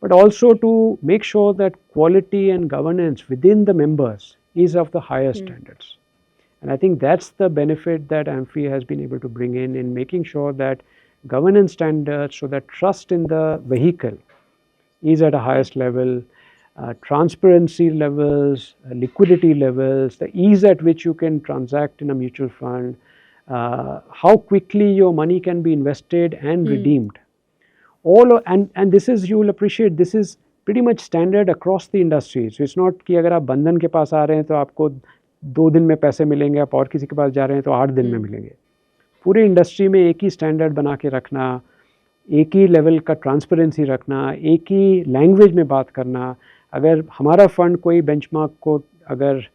but also to make sure that quality and governance within the members is of the highest standards. And I think that's the benefit that AMFI has been able to bring in making sure that governance standards, so that trust in the vehicle is at a highest level, transparency levels, liquidity levels, the ease at which you can transact in a mutual fund, how quickly your money can be invested and redeemed. And this is, you will appreciate, this is pretty much standard across the industry. So it's not कि अगर आप बंधन के पास आ रहे हैं तो आपको 2 दिन में पैसे मिलेंगे, आप और किसी के पास जा रहे हैं तो 8 दिन में मिलेंगे. पूरे इंडस्ट्री में एक ही स्टैंडर्ड बना के रखना, एक ही लेवल का ट्रांसपेरेंसी रखना, एक ही लैंग्वेज में बात करना. अगर हमारा फंड कोई बेंचमार्क को अगर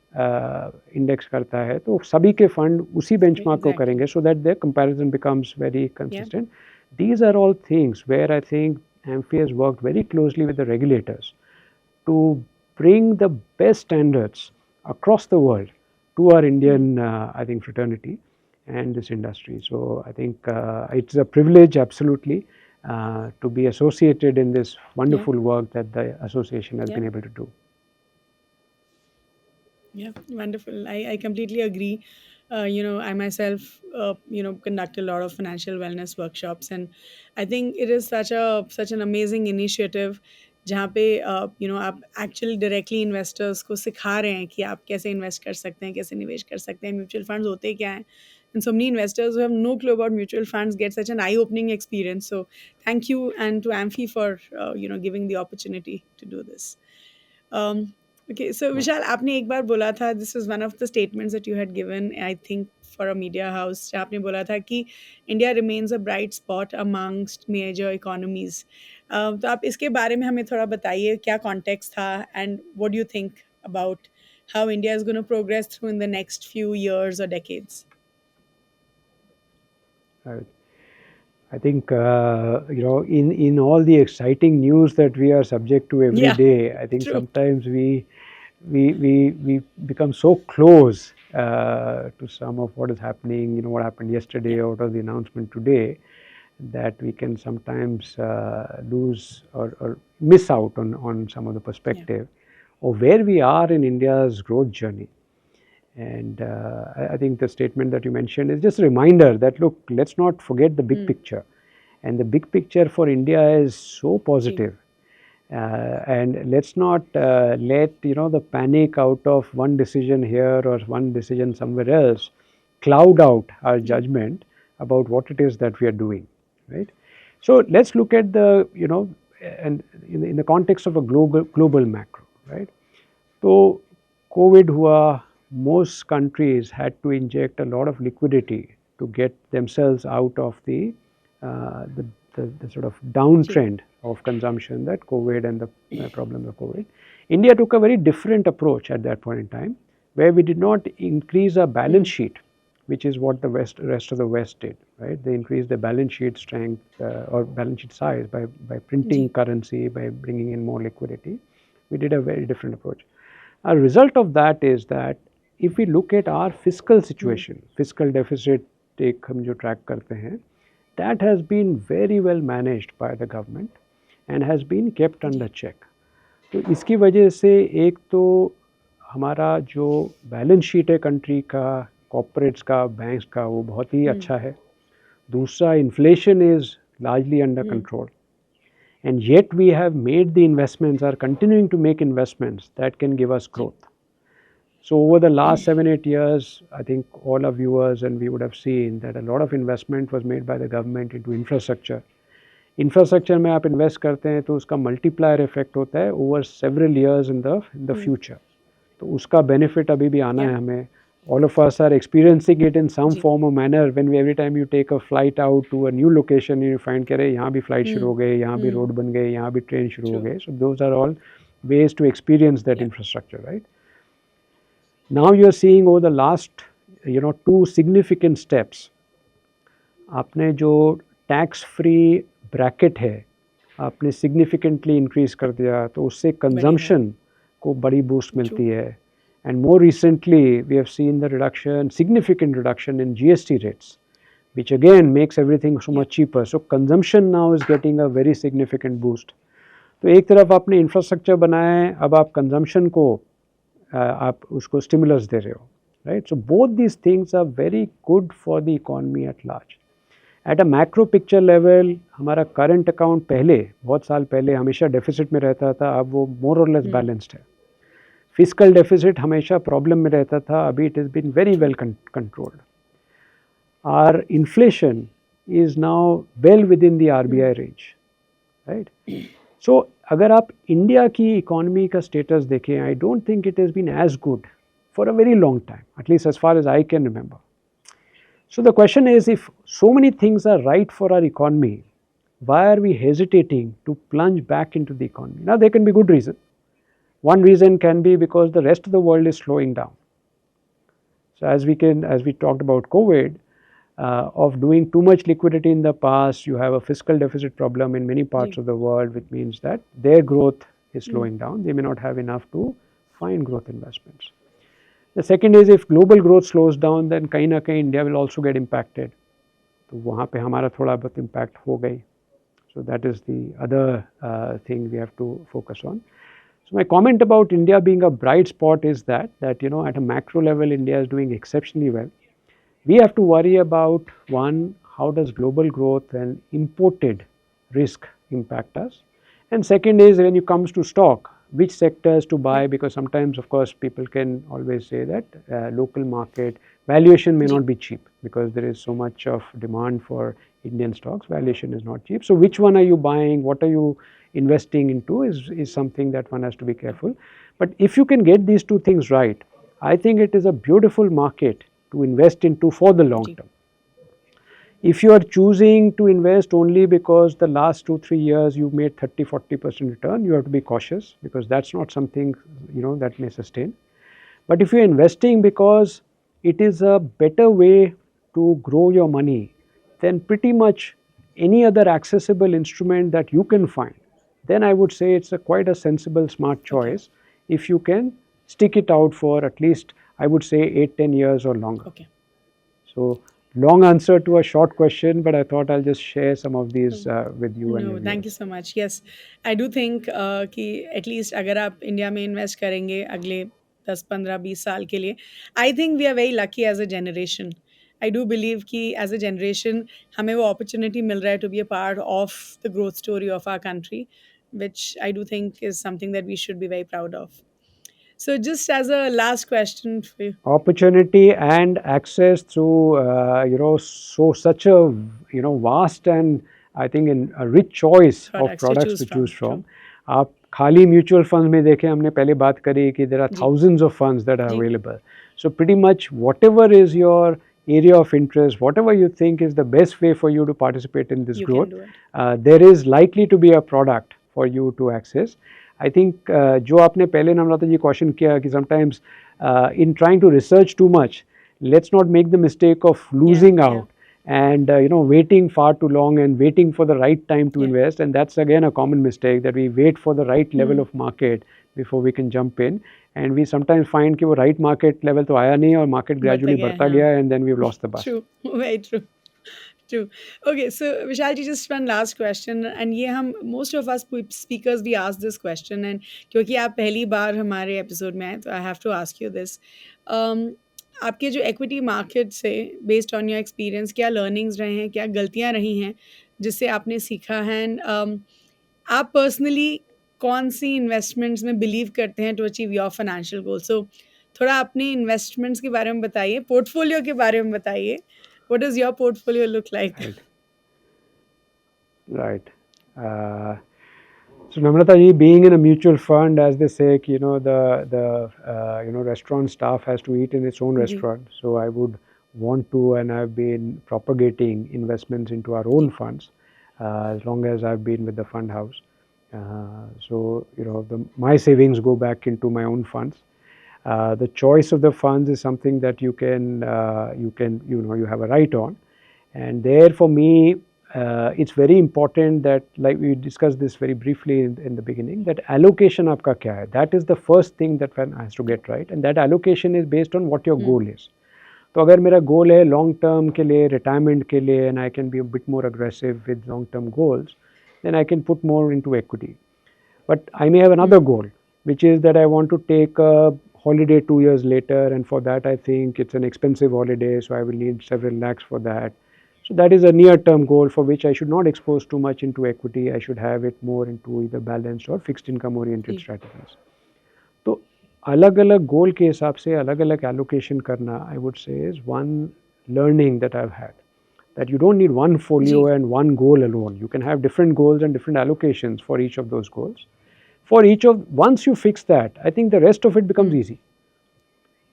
इंडेक्स करता है तो सभी के फंड उसी बेंचमार्क को करेंगे, so that the comparison becomes very consistent. These are all things where I think AMFI has worked very closely with the regulators to bring the best standards across the world to our Indian, I think, fraternity and this industry. So I think it's a privilege, absolutely, to be associated in this wonderful work that the association has been able to do. Yeah, wonderful. I completely agree. I myself, conduct a lot of financial wellness workshops, and I think it is such an amazing initiative जहाँ पे आप actually directly investors को सिखा रहे हैं कि आप कैसे इन्वेस्ट कर सकते हैं, कैसे निवेश कर सकते हैं, म्यूचुअल फंड्स होते क्या हैं. And so many investors who have no clue about mutual funds get such an eye-opening experience. So thank you, and to AMFI for giving the opportunity to do this. Okay, so Vishal, आपने एक बार बोला था, this is one of the statements that you had given, I think, for a media house. जहाँ आपने बोला था कि India remains a bright spot amongst major economies. तो आप इसके बारे में हमें थोड़ा बताइए, क्या context था, and what do you think about how India is going to progress through in the next few years or decades? I think in all the exciting news that we are subject to every day, I think sometimes we become so close to some of what is happening. What happened yesterday, or what was the announcement today, that we can sometimes lose or miss out on some of the perspective of where we are in India's growth journey. And I think the statement that you mentioned is just a reminder that, look, let's not forget the big picture. And the big picture for India is so positive. And let's not let the panic out of one decision here or one decision somewhere else cloud out our judgment about what it is that we are doing, right? So let's look at the and in the context of a global macro, right? So COVID हुआ, most countries had to inject a lot of liquidity to get themselves out of the sort of downtrend of consumption that COVID and the problems of COVID. India took a very different approach at that point in time, where we did not increase our balance sheet, which is what the rest of the West did, right? They increased the balance sheet strength or balance sheet size by printing currency, by bringing in more liquidity. We did a very different approach. A result of that is that if we look at our fiscal situation, fiscal deficit take हम जो track करते हैं, that has been very well managed by the government and has been kept under check. तो इसकी वजह से एक तो हमारा जो बैलेंस शीट है कंट्री का, कॉर्पोरेट्स का, बैंक्स का, वो बहुत ही अच्छा है. दूसरा, inflation is largely under control. And yet we have made the investments, are continuing to make investments that can give us growth. So over the last 7-8 years, I think all our viewers and we would have seen that a lot of investment was made by the government into infrastructure. Infrastructure में आप invest करते हैं तो उसका multiplier effect होता है over several years in the future. तो उसका benefit अभी भी आना है हमें. All of us are experiencing it in some form or manner when every time you take a flight out to a new location you find कि अरे यहाँ भी flight शुरू हो गए, यहाँ भी road बन गए, यहाँ भी train शुरू हो गए. So those are all ways to experience that infrastructure, right? Now you are seeing over the last 2 significant steps. आपने जो tax free bracket है आपने significantly increase कर दिया, तो उससे consumption को बड़ी boost मिलती है. And more recently, we have seen the reduction, significant reduction in GST rates, which again makes everything so much cheaper. So consumption now is getting a very significant boost. तो एक तरफ आपने infrastructure बनाया है, अब आप consumption को आप उसको stimulus दे रहे हो, right? So both these things are very good for the economy at large. At a macro picture level, हमारा current account पहले बहुत साल पहले हमेशा deficit में रहता था, अब वो more or less balanced है. Fiscal deficit हमेशा problem में रहता था, अभी it has been very well controlled. Our inflation is now well within the RBI range, right? So अगर आप इंडिया की economy का status देखें, I don't think it has been as good for a very long time, at least as far as I can remember. So the question is, if so many things are right for our economy, why are we hesitating to plunge back into the economy? Now there can be good reasons. One reason can be because the rest of the world is slowing down. So as we talked about COVID, of doing too much liquidity in the past, you have a fiscal deficit problem in many parts of the world, which means that their growth is slowing down. They may not have enough to find growth investments. The second is, if global growth slows down, then कहीं ना कहीं India will also get impacted. तो वहाँ पे हमारा थोड़ा बहुत impact हो गई. So that is the other thing we have to focus on. So my comment about India being a bright spot is that at a macro level India is doing exceptionally well. We have to worry about, one, how does global growth and imported risk impact us, and second is when it comes to stock, which sectors to buy, because sometimes of course people can always say that local market valuation may not be cheap because there is so much of demand for Indian stocks, valuation is not cheap. So which one are you buying, what are you investing into is something that one has to be careful. But if you can get these two things right, I think it is a beautiful market to invest into for the long term. If you are choosing to invest only because the last 2-3 years you made 30-40% return, you have to be cautious because that's not something that may sustain. But if you are investing because it is a better way to grow your money than pretty much any other accessible instrument that you can find, then I would say it's quite a sensible, smart choice if you can stick it out for at least, I would say, 8-10 years or longer. Okay. So long answer to a short question, but I thought I'll just share some of these with you. No, thank you so much. Yes, I do think कि at least अगर आप India में invest करेंगे अगले 10-15-20 साल के लिए, I think we are very lucky as a generation. I do believe कि as a generation हमें वो opportunity मिल रहा है to be a part of the growth story of our country, which I do think is something that we should be very proud of. So just as a last question for you. Opportunity and access through such a vast and I think a rich choice of products to choose from. आप खाली mutual funds में देखें, हमने पहले बात करी कि there are thousands of funds that are available. So pretty much whatever is your area of interest, whatever you think is the best way for you to participate in this growth, there is likely to be a product for you to access. I think जो आपने पहले Namrata ji question किया कि sometimes in trying to research too much, let's not make the mistake of losing out and waiting far too long and waiting for the right time to invest, and that's again a common mistake, that we wait for the right level of market before we can jump in, and we sometimes find कि वो right market level तो आया नहीं और market gradually बढ़ता गया and then we've lost the bus. True, very true. True. Okay, so Vishal ji, just one last question, and ये हम most of us speakers we ask this question, and क्योंकि आप पहली बार हमारे एपिसोड में आए तो I have to ask you this. आपके जो equity market से based on your experience क्या learnings रहे हैं, क्या गलतियाँ रही हैं जिससे आपने सीखा है, and आप पर्सनली कौन सी इन्वेस्टमेंट्स में बिलीव करते हैं to achieve your financial goal? So थोड़ा अपनी इन्वेस्टमेंट्स के बारे में बताइए, पोर्टफोलियो के बारे में बताइए. What does your portfolio look like? Right. So Namrata ji, being in a mutual fund, as they say, the restaurant staff has to eat in its own restaurant. So I would want to, and I've been propagating investments into our own funds as long as I've been with the fund house. So my savings go back into my own funds. The choice of the funds is something that you have a right on, and there for me. It's very important that, like we discussed this very briefly in the beginning, that allocation आपका क्या है, that is the first thing that one has to get right, and that allocation is based on what your goal is. तो अगर मेरा goal है long term के लिए, retirement के लिए, and I can be a bit more aggressive with long term goals, then I can put more into equity. But I may have another goal, which is that I want to take a holiday 2 years later, and for that I think it's an expensive holiday, so I will need several lakhs for that. So that is a near-term goal for which I should not expose too much into equity. I should have it more into either balanced or fixed income oriented strategies. तो अलग-अलग goal के हिसाब से अलग-अलग allocation करना, I would say, is one learning that I've had. That you don't need one folio and one goal alone. You can have different goals and different allocations for each of those goals. Once you fix that, I think the rest of it becomes easy.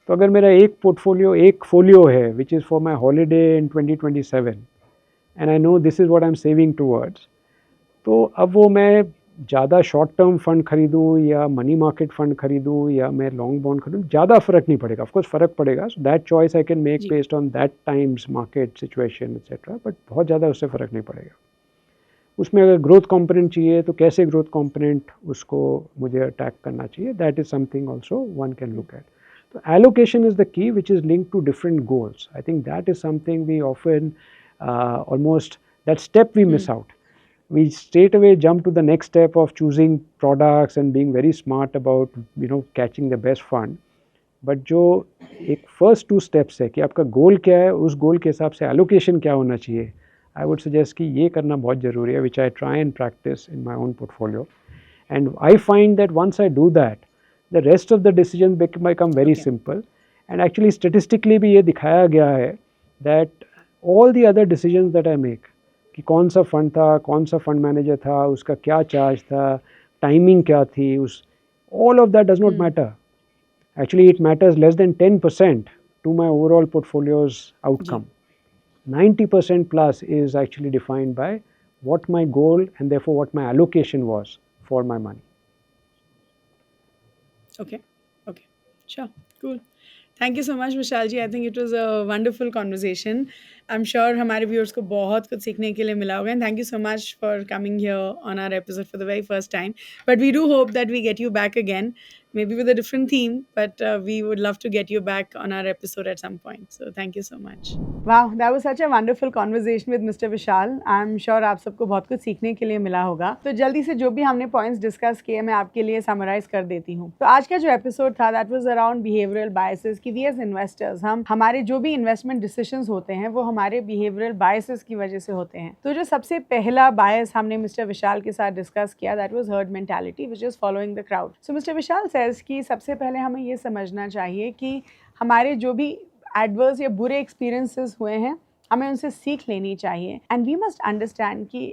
तो अगर मेरा एक folio है which is for my holiday in 2027 and I know this is what I'm saving towards, तो अब वो मैं ज़्यादा शॉर्ट टर्म फंड खरीदूँ या मनी मार्केट फंड खरीदूँ या मैं लॉन्ग बॉन्ड खरीदूँ, ज़्यादा फ़र्क नहीं पड़ेगा. ऑफ कोर्स फ़र्क पड़ेगा, so that choice I can make based on that times market situation etcetera, but बहुत ज़्यादा उससे फ़र्क नहीं पड़ेगा. उसमें अगर ग्रोथ कंपोनेंट चाहिए तो कैसे ग्रोथ कंपोनेंट उसको मुझे अटैक करना चाहिए, that is something also one can look at. So allocation is the key, which is linked to different goals. I think that is something we often almost that step we miss out. We straight away jump to the next step of choosing products and being very smart about catching the best fund. But जो एक first 2 steps है कि आपका goal क्या है, उस goal के हिसाब से allocation क्या होना चाहिए, I would suggest कि ये करना बहुत ज़रूरी है, which I try and practice in my own portfolio. And I find that once I do that, the rest of the decisions become very simple, and actually statistically भी ये दिखाया गया है that all the other decisions that I make, कि कौन सा fund था, कौन सा फंड मैनेजर था, उसका क्या चार्ज था, टाइमिंग क्या थी, all of that does not matter. Actually it matters less than 10% to my overall portfolio's outcome. 90% plus is actually defined by what my goal and therefore what my allocation was for my money. Okay, sure, cool. Thank you so much, Vishal ji. I think it was a wonderful conversation. I'm sure हमारे viewers को बहुत कुछ सीखने के लिए मिला होगा, and thank you so much for coming here on our episode for the very first time. But we do hope that we get you back again, maybe with a different theme, but we would love to get you back on our episode at some point. So thank you so much. Wow, that was such a wonderful conversation with Mr. Vishal. I'm sure आप सबको बहुत कुछ सीखने के लिए मिला होगा. तो जल्दी से जो भी हमने points discuss किए मैं आपके लिए summarize कर देती हूँ. तो आज का जो episode था that was around behavioral biases कि we as investors हमारे जो भी investment decisions होते हैं वो हमारे behavioral biases की वजह से होते हैं. तो जो सबसे पहला bias हमने Mr. Vishal के साथ discuss किया that was herd mentality, which is following the crowd. So Mr. Vishal says कि सबसे पहले हमें ये समझना चाहिए कि हमारे जो भी एडवर्स या बुरे एक्सपीरियंसेस हुए हैं हमें उनसे सीख लेनी चाहिए. एंड वी मस्ट अंडरस्टैंड कि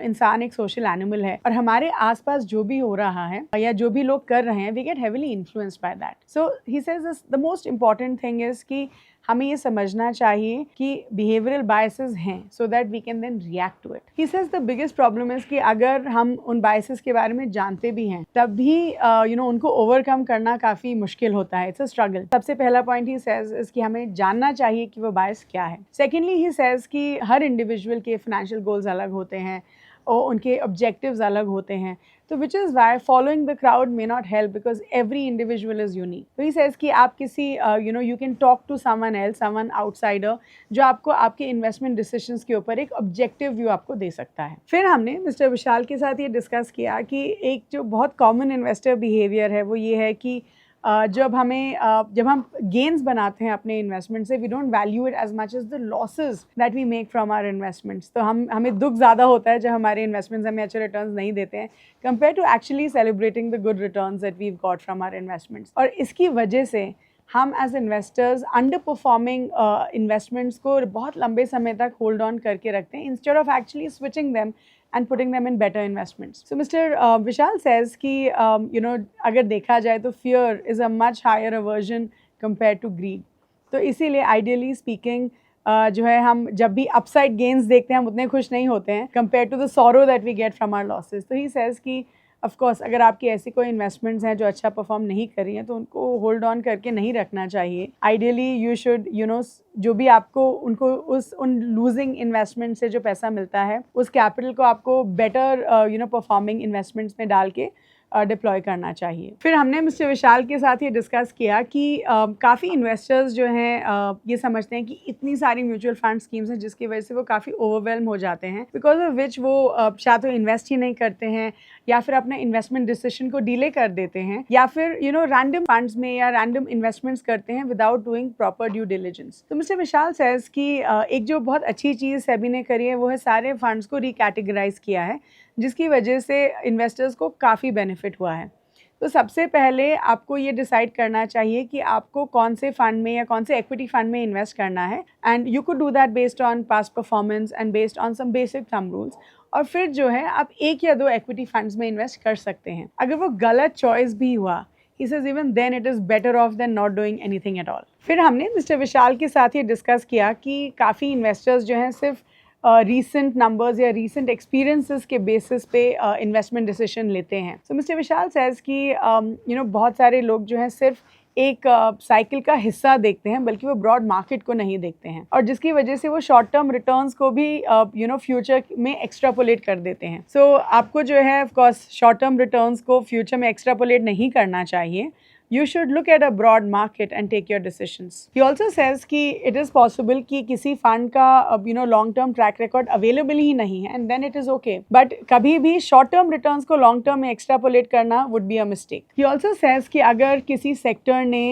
इंसान एक सोशल एनिमल है और हमारे आसपास जो भी हो रहा है या जो भी लोग कर रहे हैं we get heavily influenced by that. So he says the most important thing is कि हमें ये समझना चाहिए कि बिहेवियरल बायसेस हैं so that we can then react to it. He says the biggest problem is कि अगर हम उन बायसेस के बारे में जानते भी हैं तब भी उनको ओवरकम करना काफ़ी मुश्किल होता है। It's a struggle. सबसे पहला पॉइंट ही सेज इज कि हमें जानना चाहिए कि वो बायस क्या है। सेकेंडली ही सेज कि हर इंडिविजुअल के फाइनेंशियल गोल्स अलग होते हैं और उनके ऑब्जेक्टिव्स अलग होते हैं, तो which is why following the crowd may not help because every individual is unique. तो ही सेज कि आप किसी you can talk to someone else, someone outsider, जो आपको आपके इन्वेस्टमेंट डिसीजंस के ऊपर एक ऑब्जेक्टिव व्यू आपको दे सकता है। फिर हमने मिस्टर विशाल के साथ ये डिस्कस किया कि एक जो बहुत कॉमन इन्वेस्टर बिहेवियर है वो ये है कि जब हम गेन्स बनाते हैं अपने इन्वेस्टमेंट से, we don't value it as much as the losses that we make from our investments. तो हमें दुख ज़्यादा होता है जब हमारे इन्वेस्टमेंट्स हमें अच्छे रिटर्न्स नहीं देते हैं compare to actually celebrating the good returns that we got from our investments. और इसकी वजह से हम as investors underperforming investments को बहुत लंबे समय तक होल्ड ऑन करके रखते हैं instead of actually switching them and putting them in better investments. So Mr. Vishal says कि अगर देखा जाए तो fear is a much higher aversion compared to greed. तो इसीलिए ideally speaking जो है हम जब भी upside gains देखते हैं हम उतने खुश नहीं होते हैं compared to the sorrow that we get from our losses. तो he says कि ऑफ कोर्स अगर आपकी ऐसी कोई इन्वेस्टमेंट्स हैं जो अच्छा परफॉर्म नहीं कर रही हैं तो उनको होल्ड ऑन करके नहीं रखना चाहिए। आइडियली यू शुड जो भी आपको उनको उन लूजिंग इन्वेस्टमेंट से जो पैसा मिलता है उस कैपिटल को आपको बेटर परफॉर्मिंग इन्वेस्टमेंट्स में डाल के डिप्लॉय करना चाहिए। फिर हमने मिस्टर विशाल के साथ ये डिस्कस किया कि काफ़ी इन्वेस्टर्स जो हैं ये समझते हैं कि इतनी सारी म्यूचुअल फंड स्कीम्स हैं जिसकी वजह से वो काफ़ी ओवरवेलम हो जाते हैं, बिकॉज ऑफ विच वो शायद तो इन्वेस्ट ही नहीं करते हैं या फिर अपने इन्वेस्टमेंट डिसीजन को डिले कर देते हैं या फिर रैंडम फंड्स में या रैंडम इन्वेस्टमेंट्स करते हैं without doing proper due diligence. तो मिस्टर विशाल सेज कि एक जो बहुत अच्छी चीज़ सेबी ने करी है वो है सारे फंड्स को रिकैटेगराइज किया है जिसकी वजह से इन्वेस्टर्स को काफ़ी बेनिफिट हुआ है। तो सबसे पहले आपको ये डिसाइड करना चाहिए कि आपको कौन से फंड में या कौन से इक्विटी फंड में इन्वेस्ट करना है, and you could do that based on past performance and based on some basic thumb rules. और फिर जो है आप एक या दो इक्विटी फंड्स में इन्वेस्ट कर सकते हैं। अगर वो गलत चॉइस भी हुआ, he says even then it is better off than not doing anything at all। फिर हमने मिस्टर विशाल के साथ ये डिस्कस किया कि काफ़ी इन्वेस्टर्स जो हैं सिर्फ रीसेंट नंबर्स या रीसेंट एक्सपीरियंसेस के बेसिस पे इन्वेस्टमेंट डिसीजन लेते हैं। सो मिस्टर विशाल सेज कि बहुत सारे लोग जो हैं सिर्फ एक साइकिल का हिस्सा देखते हैं बल्कि वो ब्रॉड मार्केट को नहीं देखते हैं, और जिसकी वजह से वो शॉर्ट टर्म रिटर्न्स को भी फ्यूचर में एक्स्ट्रापोलेट कर देते हैं। सो आपको जो है of course short term returns को फ्यूचर में एक्स्ट्रापोलेट नहीं करना चाहिए। You should look at a broad market and take your decisions. He also says कि it is possible कि किसी फंड का long term track record available ही नहीं है, and then it is okay. But कभी भी शॉर्ट टर्म रिटर्न्स को लॉन्ग टर्म में एक्स्ट्रापोलेट करना would be a mistake. He also says कि अगर किसी सेक्टर ने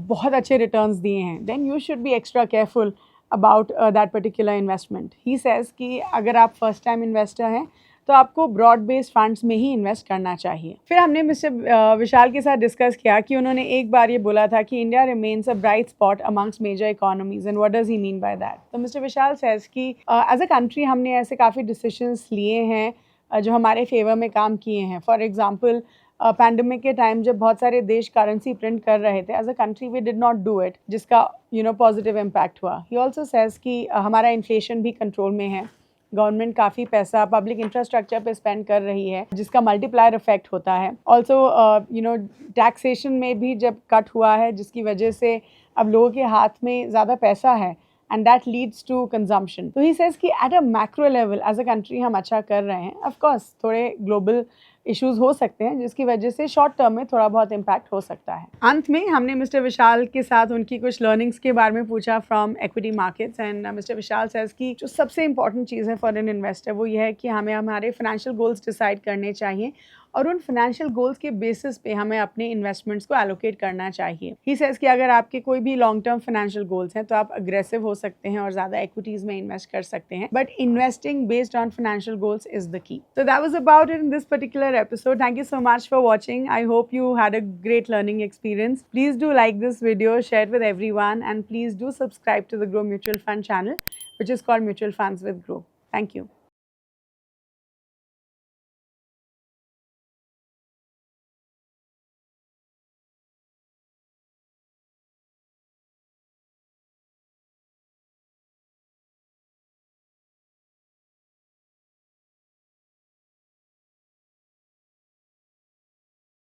बहुत अच्छे रिटर्न्स दिए हैं, then you should be extra careful about that particular investment. He says कि अगर आप फर्स्ट टाइम इन्वेस्टर हैं तो आपको ब्रॉड बेस्ड फंड्स में ही इन्वेस्ट करना चाहिए। फिर हमने मिस्टर विशाल के साथ डिस्कस किया कि उन्होंने एक बार ये बोला था कि India remains a bright spot amongst major economies, and what does he mean by that. तो मिस्टर विशाल सेज कि एज अ कंट्री हमने ऐसे काफ़ी डिसीजंस लिए हैं जो हमारे फेवर में काम किए हैं। फॉर एग्जांपल पैंडेमिक के टाइम जब बहुत सारे देश करेंसी प्रिंट कर रहे थे, as a country we did not do it, जिसका पॉजिटिव इम्पैक्ट हुआ। ही ऑल्सो सेज कि हमारा इन्फ्लेशन भी कंट्रोल में है, गवर्नमेंट काफ़ी पैसा पब्लिक इंफ्रास्ट्रक्चर पे स्पेंड कर रही है जिसका मल्टीप्लायर इफेक्ट होता है। ऑल्सो टैक्सेशन में भी जब कट हुआ है जिसकी वजह से अब लोगों के हाथ में ज़्यादा पैसा है, and that leads to consumption. तो ही सेज कि at a macro level as a country हम अच्छा कर रहे हैं। ऑफ कोर्स थोड़े ग्लोबल इश्यूज हो सकते हैं जिसकी वजह से शॉर्ट टर्म में थोड़ा बहुत इम्पैक्ट हो सकता है। अंत में हमने मिस्टर विशाल के साथ उनकी कुछ लर्निंग्स के बारे में पूछा from equity markets, and mister Vishal says कि जो सबसे इंपॉर्टेंट चीज़ है फॉर एन इन्वेस्टर वो ये है कि हमें हमारे फाइनेंशियल गोल्स डिसाइड करने चाहिए और उन फाइनेंशियल गोल्स के बेसिस पे हमें अपने इन्वेस्टमेंट्स को एलोकेट करना चाहिए। ही सेज कि अगर आपके कोई भी लॉन्ग टर्म फाइनेंशियल गोल्स हैं तो आप अग्रेसिव हो सकते हैं और ज़्यादा इक्विटीज़ में इन्वेस्ट कर सकते हैं, but investing based on financial goals is the key. So that was about it in this particular episode. Thank you so much for watching. I hope you had a great learning experience. Please do like this video, share it with everyone, and please do subscribe to the Grow Mutual Fund channel, which is called Mutual Funds with Grow. Thank you.